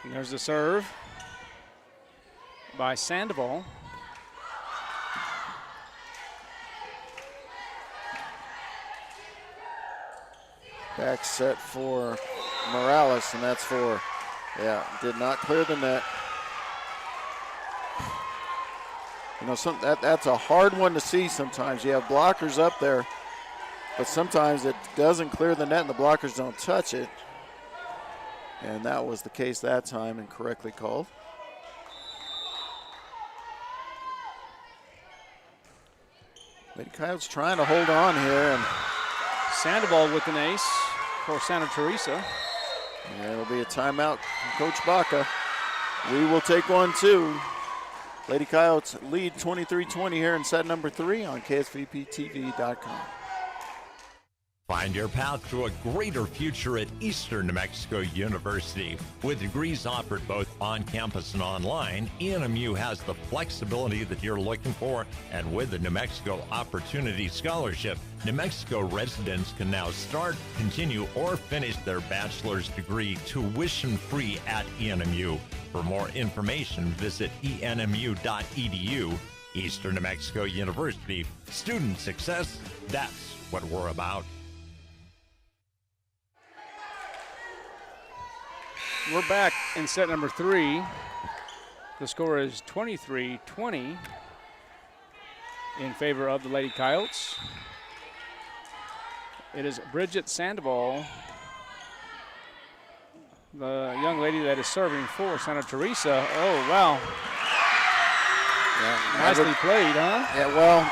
M: And there's the serve by Sandoval.
K: Back set for Morales, and that's for, did not clear the net. You know, that's a hard one to see sometimes. You have blockers up there, but sometimes it doesn't clear the net and the blockers don't touch it. And that was the case that time and correctly called. Lady Coyotes trying to hold on here. And
M: Sandoval with an ace for Santa Teresa.
K: Yeah, it'll be a timeout from Coach Baca. We will take one too. Lady Coyotes lead 23-20 here in set number 3 on KSVPTV.com.
B: Find your path to a greater future at Eastern New Mexico University. With degrees offered both on campus and online, ENMU has the flexibility that you're looking for, and with the New Mexico Opportunity Scholarship, New Mexico residents can now start, continue, or finish their bachelor's degree tuition-free at ENMU. For more information, visit enmu.edu. Eastern New Mexico University, student success, that's what we're about.
M: We're back in set number 3. The score is 23-20 in favor of the Lady Coyotes. It is Bridget Sandoval, the young lady that is serving for Santa Teresa. Oh, wow.
K: Yeah,
M: nicely played, huh?
K: Yeah, well,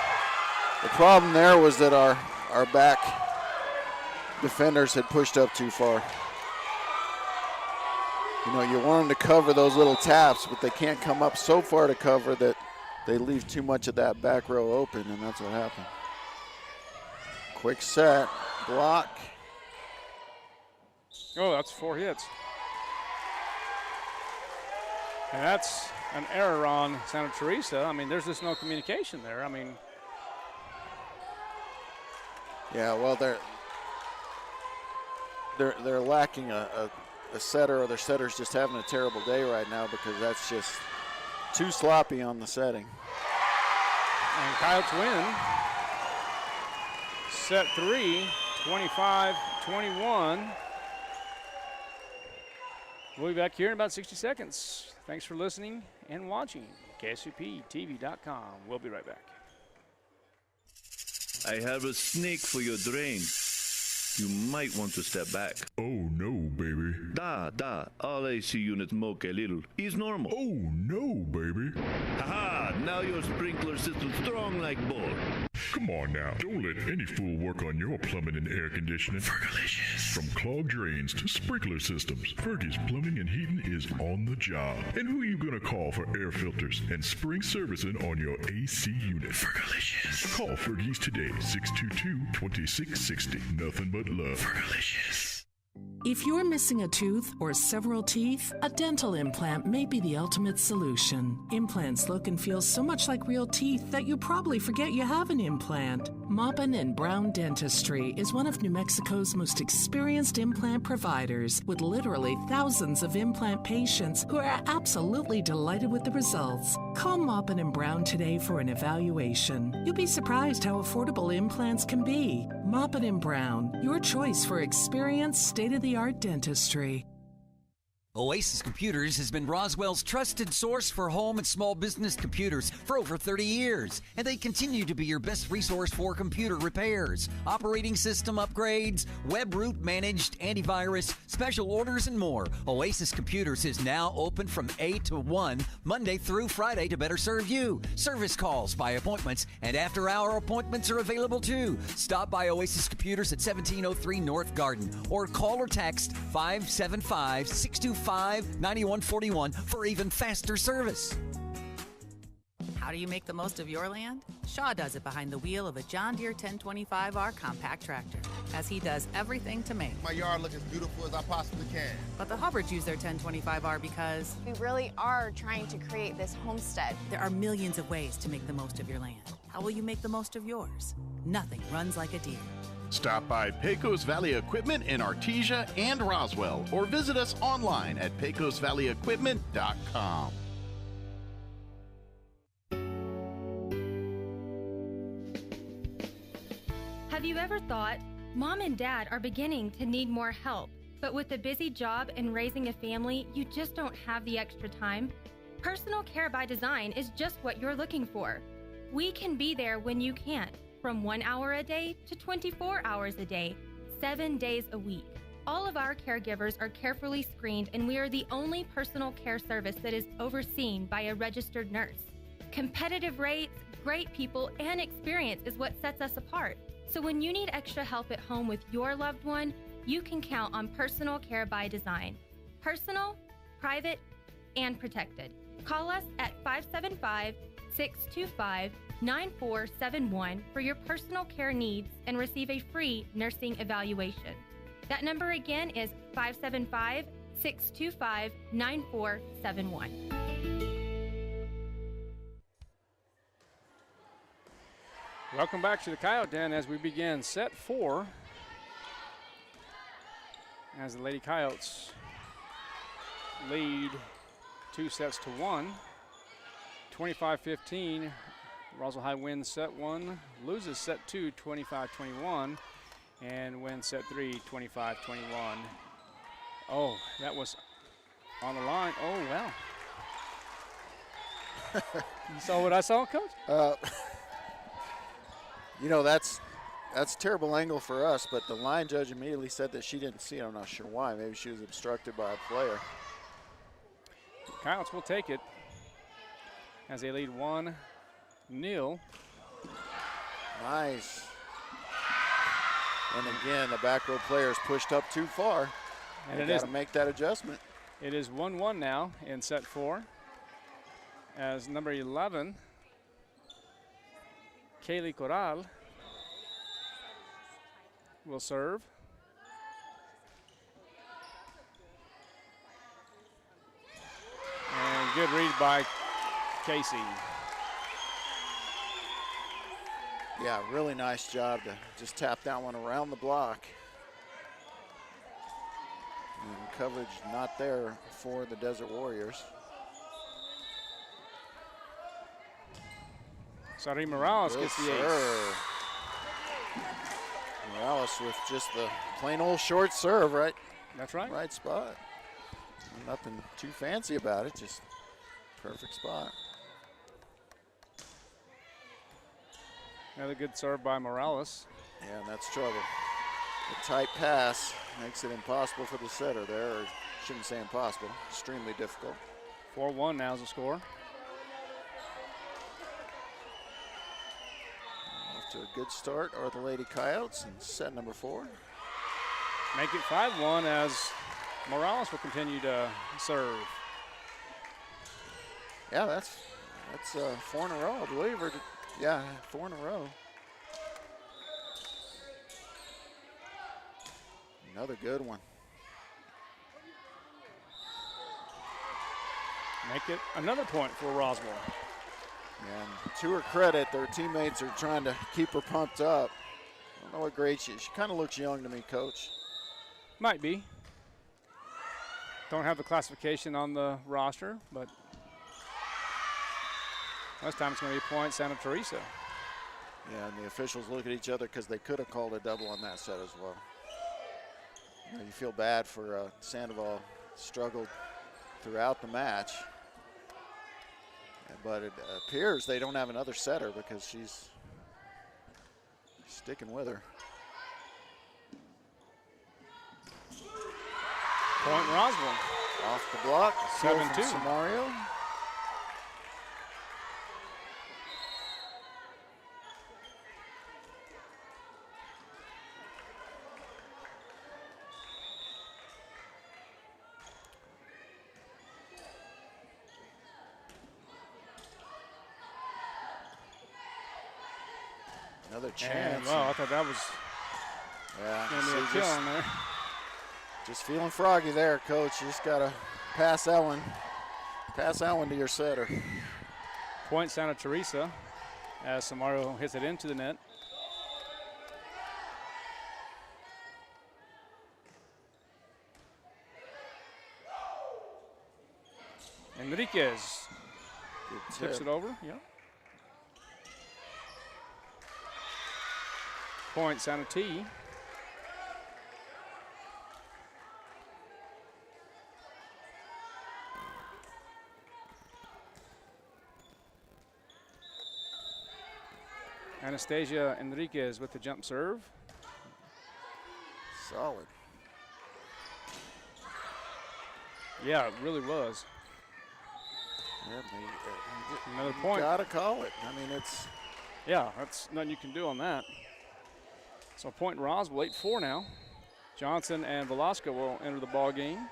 K: the problem there was that our back defenders had pushed up too far. You know, you want them to cover those little taps, but they can't come up so far to cover that they leave too much of that back row open, and that's what happened. Quick set, block.
M: Oh, that's 4 hits. And that's an error on Santa Teresa. I mean, there's just no communication there. I mean.
K: Yeah, well, they're lacking a setter, or their setter's just having a terrible day right now because that's just too sloppy on the setting.
M: And Coyotes win. Set 3, 25-21. We'll be back here in about 60 seconds. Thanks for listening and watching. KSUPTV.com. We'll be right back.
C: I have a snake for your drain. You might want to step back.
F: Oh no, baby.
C: All AC units moke a little. Is normal.
F: Oh no, baby.
C: Haha, now your sprinkler system's strong like bull.
F: Come on now. Don't let any fool work on your plumbing and air conditioning.
C: Fergalicious.
F: From clogged drains to sprinkler systems, Fergie's Plumbing and Heating is on the job. And who are you going to call for air filters and spring servicing on your AC unit?
C: Fergalicious.
F: Call Fergie's today, 622-2660. Nothing but love.
C: Fergalicious.
G: If you're missing a tooth or several teeth, a dental implant may be the ultimate solution. Implants look and feel so much like real teeth that you probably forget you have an implant. Maupin and Brown Dentistry is one of New Mexico's most experienced implant providers, with literally thousands of implant patients who are absolutely delighted with the results. Call Maupin and Brown today for an evaluation. You'll be surprised how affordable implants can be. Maupin and Brown, your choice for experienced, state-of-the-art dentistry.
H: Oasis Computers has been Roswell's trusted source for home and small business computers for over 30 years, and they continue to be your best resource for computer repairs, operating system upgrades, web root managed antivirus, special orders, and more. Oasis Computers is now open from 8 to 1, Monday through Friday, to better serve you. Service calls by appointments and after-hour appointments are available too. Stop by Oasis Computers at 1703 North Garden or call or text 575-625-9141 for even faster service.
I: How How do you make the most of your land? Shaw does it behind the wheel of a John Deere 1025R compact tractor, as he does everything to make
D: my yard look as beautiful as I possibly can.
I: But the Hubbards use their 1025R because
J: we really are trying to create this homestead.
I: There are millions of ways to make the most of your land. How will you make the most of yours? Nothing runs like a Deere.
O: Stop by Pecos Valley Equipment in Artesia and Roswell, or visit us online at pecosvalleyequipment.com.
L: Have you ever thought, Mom and Dad are beginning to need more help, but with a busy job and raising a family, you just don't have the extra time? Personal Care by Design is just what you're looking for. We can be there when you can't, from 1 hour a day to 24 hours a day, 7 days a week. All of our caregivers are carefully screened, and we are the only personal care service that is overseen by a registered nurse. Competitive rates, great people, and experience is what sets us apart. So when you need extra help at home with your loved one, you can count on Personal Care by Design. Personal, private, and protected. Call us at 575-625-9471 for your personal care needs and receive a free nursing evaluation. That number again is 575-625-9471.
M: Welcome back to the Coyote Den as we begin set 4. As the Lady Coyotes lead 2-1. 25-15. Roswell High wins set 1, loses set 2, 25-21, and wins set 3, 25-21. Oh, that was on the line. Oh, well. You saw what I saw, Coach?
K: You know, that's a terrible angle for us, but the line judge immediately said that she didn't see it. I'm not sure why. Maybe she was obstructed by a player.
M: Coyotes will take it as they lead 1-0.
K: Nice. And again, the back row players pushed up too far. And they got to make that adjustment.
M: It is 1-1 now in set 4 as number 11, Kaylee Corral, will serve. And good read by Casey.
K: Yeah, really nice job to just tap that one around the block. And coverage not there for the Desert Warriors.
M: Sari Morales gets the ace.
K: Morales with just the plain old short serve, right?
M: That's right.
K: Right spot. Nothing too fancy about it, just perfect spot.
M: Another good serve by Morales.
K: Yeah, and that's trouble. The tight pass makes it impossible for the setter there, or shouldn't say impossible, extremely difficult.
M: 4-1 now is the score.
K: Off to a good start are the Lady Coyotes in set number 4.
M: Make it 5-1 as Morales will continue to serve.
K: Yeah, that's 4 in a row, I believe. Or yeah, 4 in a row. Another good one.
M: Make it another point for Roswell.
K: And to her credit, their teammates are trying to keep her pumped up. I don't know what grade she is. She kind of looks young to me, Coach.
M: Might be. Don't have the classification on the roster, but this time it's going to be a point Santa Teresa.
K: Yeah, and the officials look at each other because they could have called a double on that set as well. You know, you feel bad for Sandoval, struggled throughout the match. But it appears they don't have another setter because she's sticking with her.
M: Point Roswell.
K: Off the block,
M: 7-2.
K: Samario. Another chance.
M: Well, I thought that was going to be a kill on there.
K: Just feeling froggy there, Coach. You just got to pass that one. Pass that one to your setter.
M: Point Santa Teresa as Samario hits it into the net. Enriquez tips it over. Yeah. Point Santa T. Anastasia Enriquez with the jump serve.
K: Solid.
M: Yeah, it really was.
K: Yeah,
M: another point.
K: You gotta call it. I mean, it's.
M: Yeah, that's nothing you can do on that. So point Roswell, 8-4 now. Johnson and Velasco will enter the ball game.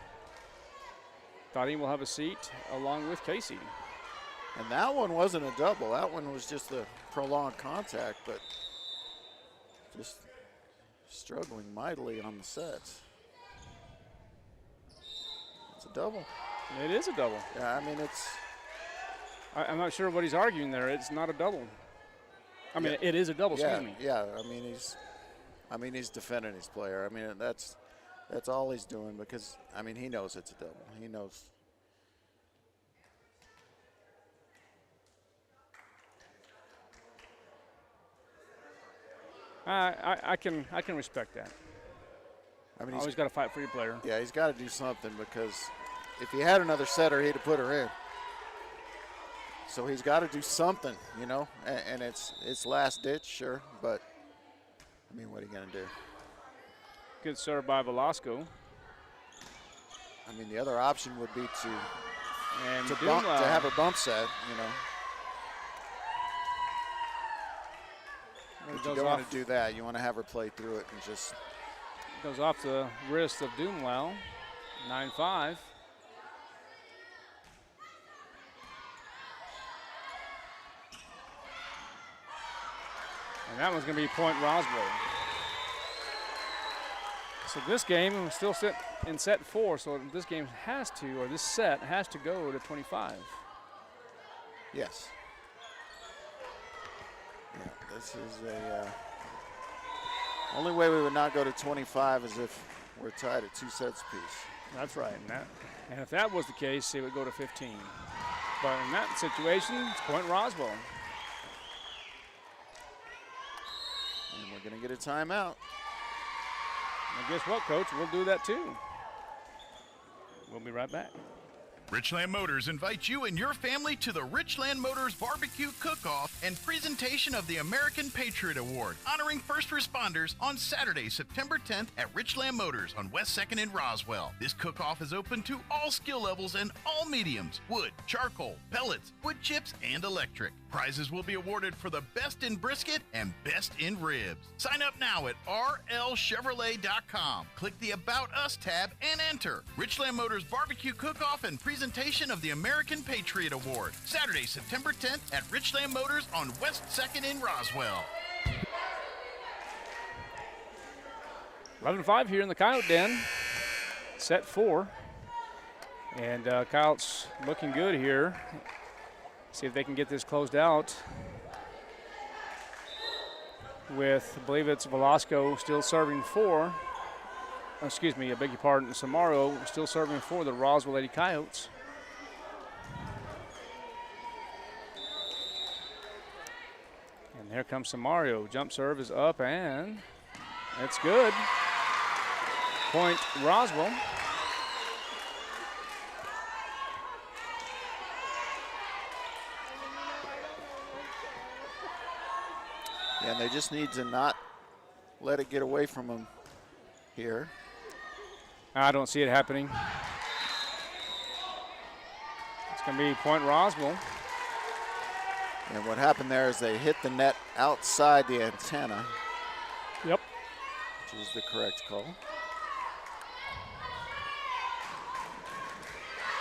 M: Tarim will have a seat along with Casey.
K: And that one wasn't a double. That one was just a prolonged contact, but just struggling mightily on the sets. It's a double.
M: It is a double.
K: Yeah, I mean, it's.
M: I'm not sure what he's arguing there. It's not a double. I mean, it is a double, excuse me.
K: Yeah, I mean, he's defending his player. I mean, that's all he's doing because, I mean, he knows it's a double. He knows.
M: I can respect that.
K: I mean,
M: always got to fight for your player.
K: Yeah, he's got to do something because if he had another setter, he'd have put her in. So he's got to do something, you know, and it's last ditch, sure, but I mean, what are you going to do?
M: Good serve by Velasco.
K: I mean, the other option would be to
M: to
K: have a bump set, you know. But you don't want to do that. You want to have her play through it and just.
M: Goes off the wrist of Doomlau, 9-5. And that one's going to be point Roswell. So this game will still sit in set 4, so this game has to, or this set has to go to 25.
K: Yes. Yeah, this is a. Only way we would not go to 25 is if we're tied at 2 sets apiece.
M: That's right. And if that was the case, it would go to 15. But in that situation, it's point Roswell.
K: And we're going to get a timeout.
M: And guess what, Coach? We'll do that too. We'll be right back.
O: Richland Motors invites you and your family to the Richland Motors Barbecue Cook-Off and presentation of the American Patriot Award, honoring first responders on Saturday, September 10th at Richland Motors on West 2nd in Roswell. This cook-off is open to all skill levels and all mediums: wood, charcoal, pellets, wood chips, and electric. Prizes will be awarded for the best in brisket and best in ribs. Sign up now at rlchevrolet.com. Click the About Us tab and enter. Richland Motors Barbecue Cook-Off and presentation of the American Patriot Award, Saturday, September 10th at Richland Motors on West 2nd in Roswell.
M: 11-5 here in the Coyote Den, set 4. And Coyotes looking good here. See if they can get this closed out with, I believe it's Velasco still serving 4. Excuse me, I beg your pardon, Samaro still serving for the Roswell Lady Coyotes. And here comes Samario. Jump serve is up and it's good. Point Roswell.
K: Yeah, and they just need to not let it get away from them here.
M: I don't see it happening. It's going to be point Roswell.
K: And what happened there is they hit the net outside the antenna.
M: Yep.
K: Which is the correct call.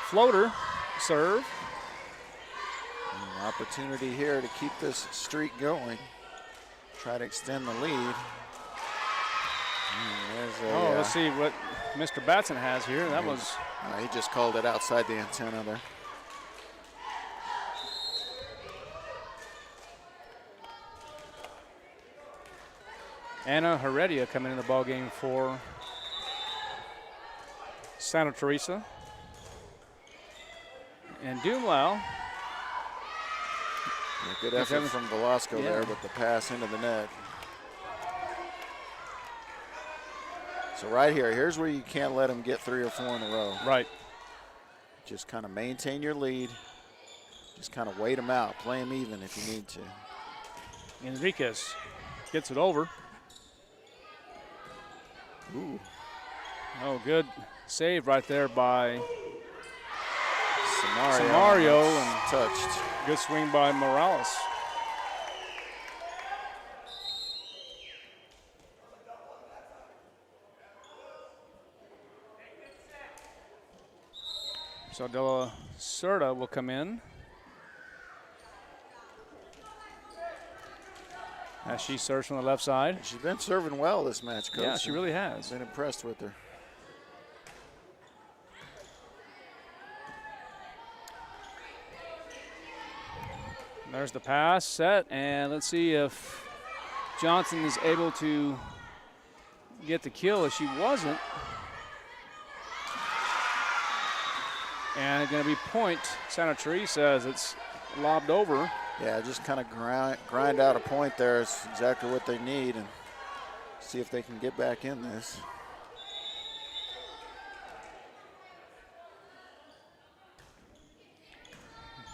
M: Floater serve.
K: An opportunity here to keep this streak going. try to extend the lead.
M: Let's see what Mr. Batson has here. That was...
K: he just called it outside the antenna there.
M: Anna Heredia coming in the ball game for Santa Teresa. And Dumlau.
K: Good effort from Velasco there with the pass into the net. So right here, here's where you can't let them get 3 or 4 in a row.
M: Right.
K: Just kind of maintain your lead. Just kind of wait them out. Play them even if you need to.
M: Enriquez gets it over.
K: Ooh.
M: Oh, good save right there by
K: Samario
M: and
K: touched.
M: Good swing by Morales. So De La Cerda will come in as she serves from the left side.
K: She's been serving well this match, Coach.
M: Yeah, she really has.
K: Been impressed with her.
M: There's the pass set, and let's see if Johnson is able to get the kill. If she wasn't, and it's going to be point Santa Teresa as it's lobbed over.
K: Yeah, just kind of grind out a point there is exactly what they need, and see if they can get back in this.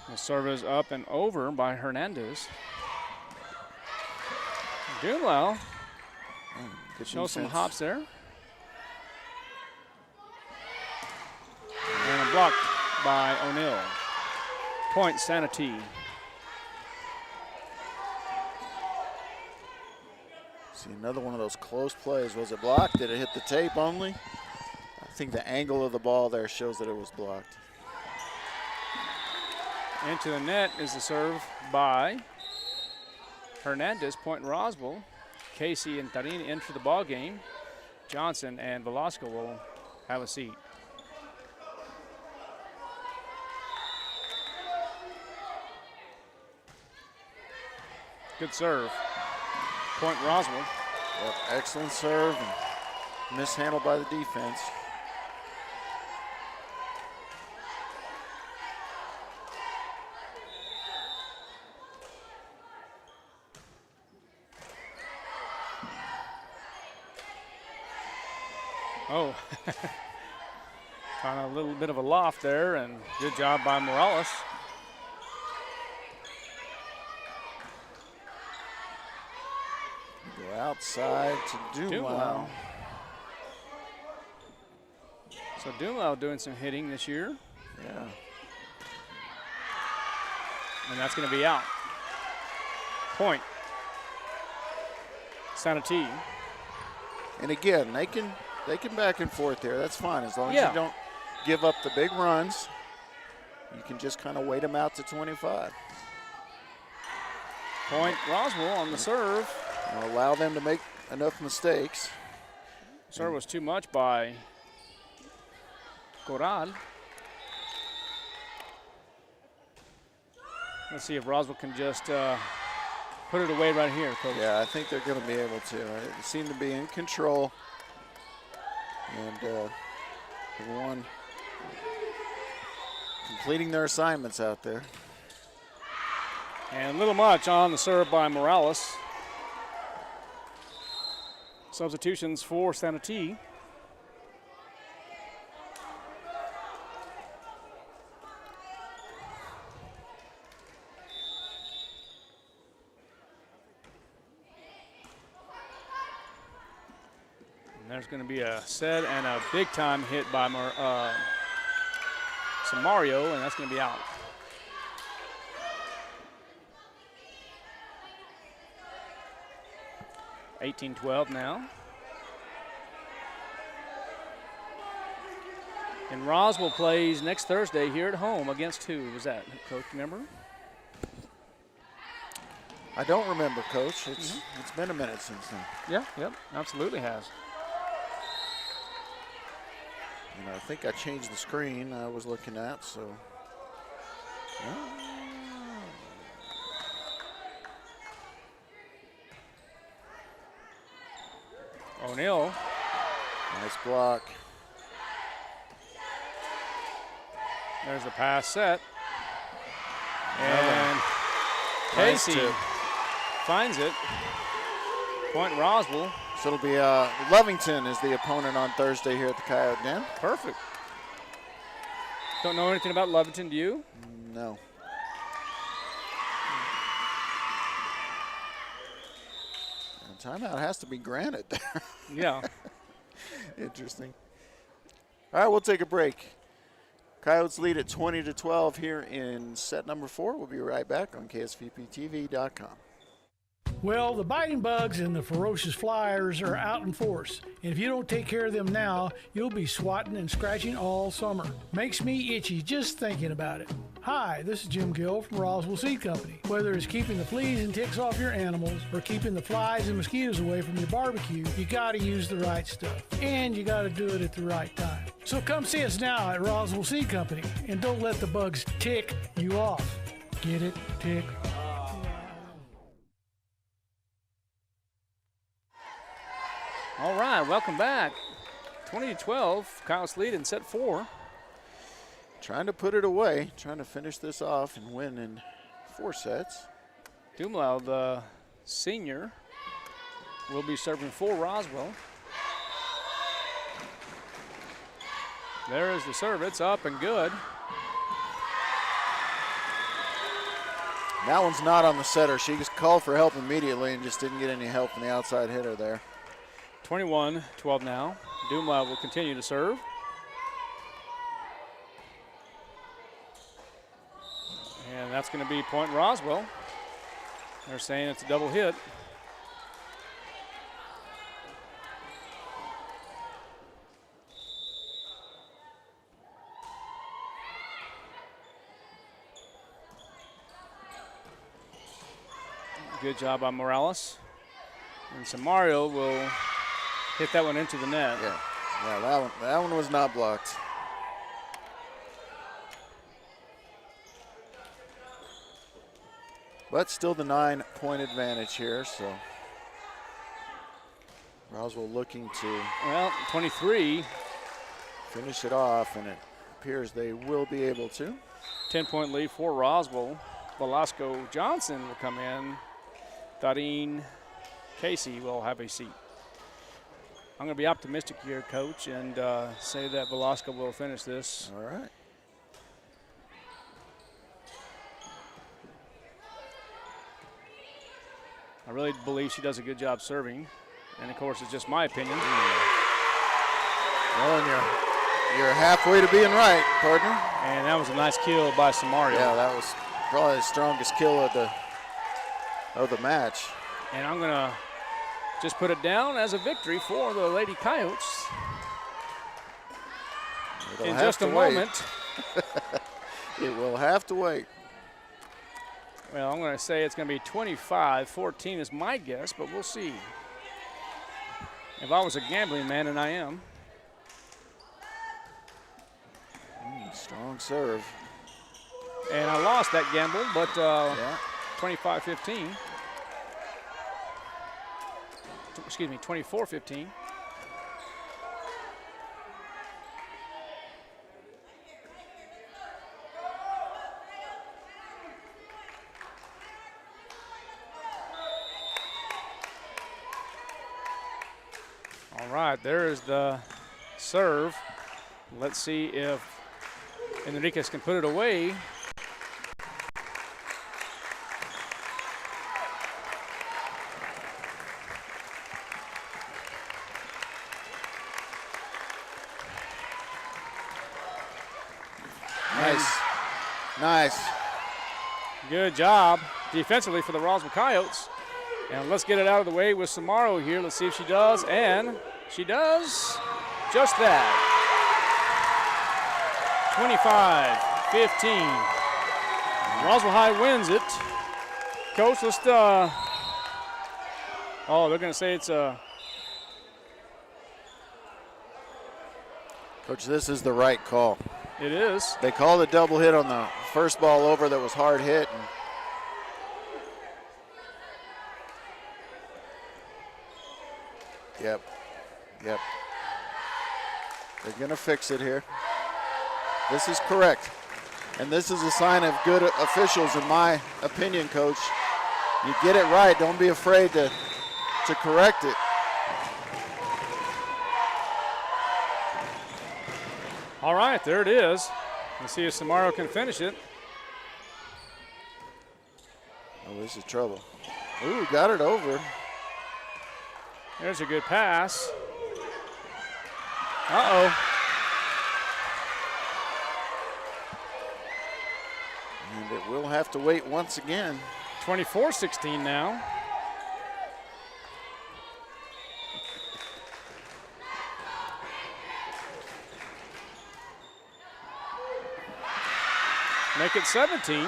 M: The serve is up and over by Hernandez. Dumlau show some hops there. And blocked by O'Neill. Point Santa T.
K: See another one of those close plays. Was it blocked? Did it hit the tape only? I think the angle of the ball there shows that it was blocked.
M: Into the net is the serve by Hernandez. Point Roswell. Casey and Tarini enter the ball game. Johnson and Velasco will have a seat. Good serve. Point Roswell.
K: Yep, excellent serve and mishandled by the defense.
M: Oh, trying a little bit of a loft there, and good job by Morales.
K: Go outside to Dumlau.
M: So Dumlau doing some hitting this year.
K: Yeah.
M: And that's going to be out. Point. Santa T.
K: And again, they can back and forth there. That's fine as long as you don't give up the big runs. You can just kind of wait them out to 25.
M: Point Roswell on the serve.
K: And allow them to make enough mistakes.
M: Serve was too much by Corral. Let's see if Roswell can just put it away right here, Coach.
K: Yeah, I think they're going to be able to. They seem to be in control. And everyone completing their assignments out there.
M: And a little much on the serve by Morales. Substitutions for Santa T. There's going to be a set and a big-time hit by Samario, and that's going to be out. (18-12) now. And Roswell plays next Thursday here at home against who was that, Coach, remember?
K: I don't remember, Coach. It's been a minute since then.
M: Yeah, yep, absolutely has.
K: And I think I changed the screen I was looking at, so.
M: O'Neal.
K: Nice block.
M: There's the pass set. And Casey finds it. Point Roswell.
K: So it'll be Lovington is the opponent on Thursday here at the Coyote Den.
M: Perfect. Don't know anything about Lovington, do you?
K: No. And timeout has to be granted there.
M: Yeah.
K: Interesting. All right, we'll take a break. Coyotes lead at 20-12 here in set number 4. We'll be right back on KSVPTV.com.
P: Well, the biting bugs and the ferocious flyers are out in force. And if you don't take care of them now, you'll be swatting and scratching all summer. Makes me itchy just thinking about it. Hi, this is Jim Gill from Roswell Seed Company. Whether it's keeping the fleas and ticks off your animals or keeping the flies and mosquitoes away from your barbecue, you gotta use the right stuff. And you gotta do it at the right time. So come see us now at Roswell Seed Company and don't let the bugs tick you off. Get it? Tick.
M: All right, welcome back. 20-12, Coyotes lead in set 4.
K: Trying to put it away, trying to finish this off and win in 4 sets.
M: Dumlau, the senior, will be serving for Roswell. There is the serve. It's up and good.
K: That one's not on the setter. She just called for help immediately and just didn't get any help from the outside hitter there.
M: 21-12 now. Dumlau will continue to serve. And that's going to be point Roswell. They're saying it's a double hit. Good job by Morales. And Samario will hit that one into the net.
K: Yeah, that one was not blocked. But still the 9-point advantage here, so Roswell looking to
M: 23
K: finish it off, and it appears they will be able to.
M: 10-point lead for Roswell. Velasco Johnson will come in. Thadeen Casey will have a seat. I'm going to be optimistic here, Coach, and say that Velasco will finish this.
K: All right.
M: I really believe she does a good job serving. And, of course, it's just my opinion.
K: Well, and you're halfway to being right, partner.
M: And that was a nice kill by Samario.
K: Yeah, that was probably the strongest kill of the match.
M: And I'm going to just put it down as a victory for the Lady Coyotes. In just a moment.
K: It will have to wait.
M: Well, I'm going to say it's going to be 25-14 is my guess, but we'll see. If I was a gambling man, and I am.
K: Strong serve.
M: And I lost that gamble, but 25-15. Excuse me, 24-15. All right, there is the serve. Let's see if Enriquez can put it away.
K: Nice.
M: Good job defensively for the Roswell Coyotes. And let's get it out of the way with Samaro here. Let's see if she does. And she does just that. 25-15. Roswell High wins it. Coach, let's oh, they're going to say it's a.
K: Coach, this is the right call.
M: It is.
K: They called a double hit on the first ball over that was hard hit. And Yep. They're going to fix it here. This is correct. And this is a sign of good officials, in my opinion, Coach. You get it right. Don't be afraid to correct it.
M: All right, there it is. Let's see if Samaro can finish it.
K: Oh, this is trouble. Ooh, got it over.
M: There's a good pass. Uh-oh.
K: And it will have to wait once again.
M: 24-16 now. Make it 17.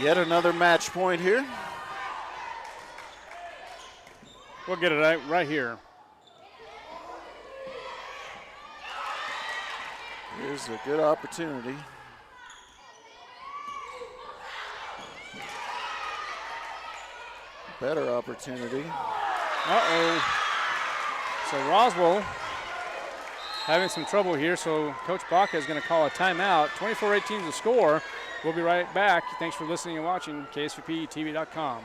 K: Yet another match point here.
M: We'll get it right here.
K: Here's a good opportunity. Better opportunity.
M: Uh-oh. So Roswell having some trouble here, so Coach Baca is going to call a timeout. 24-18 is the score. We'll be right back. Thanks for listening and watching KSVPTV.com.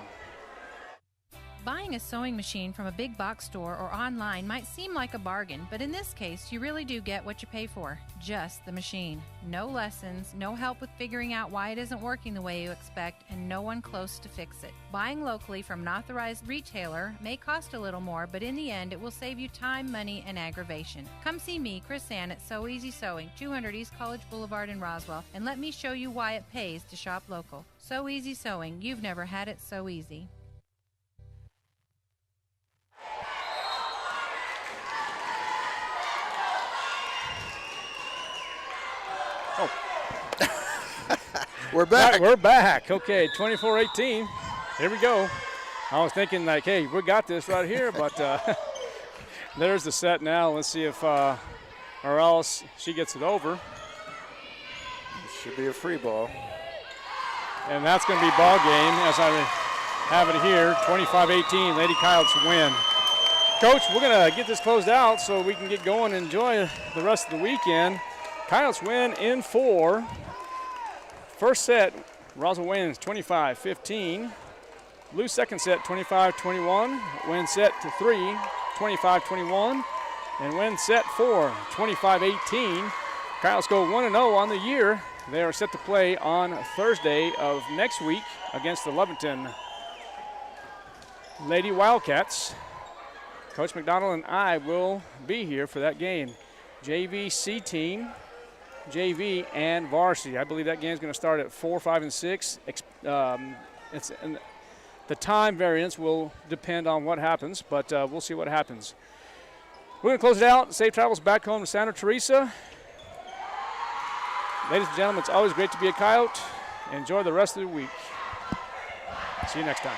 Q: Buying a sewing machine from a big box store or online might seem like a bargain, but in this case, you really do get what you pay for. Just the machine. No lessons, no help with figuring out why it isn't working the way you expect, and no one close to fix it. Buying locally from an authorized retailer may cost a little more, but in the end, it will save you time, money, and aggravation. Come see me, Chris Ann, at So Easy Sewing, 200 East College Boulevard in Roswell, and let me show you why it pays to shop local. So Easy Sewing. You've never had it so easy.
M: Oh.
K: We're back.
M: We're back. Okay, 24-18. Here we go. I was thinking like, hey, we got this right here, but there's the set now. Let's see if Morales, she gets it over.
K: Should be a free ball.
M: And that's going to be ball game as I have it here. 25-18, Lady Coyotes win. Coach, we're going to get this closed out so we can get going and enjoy the rest of the weekend. Coyotes win in 4. First set, Roswell wins 25-15. Lose second set 25-21. Win set to 3, 25-21. And win set 4, 25-18. Coyotes go 1-0 on the year. They are set to play on Thursday of next week against the Leventon Lady Wildcats. Coach McDonald and I will be here for that game. JV C team, JV, and varsity. I believe that game is going to start at 4, 5, and 6. The time variance will depend on what happens, but we'll see what happens. We're going to close it out. Safe travels back home to Santa Teresa. Ladies and gentlemen, it's always great to be a Coyote. Enjoy the rest of the week. See you next time.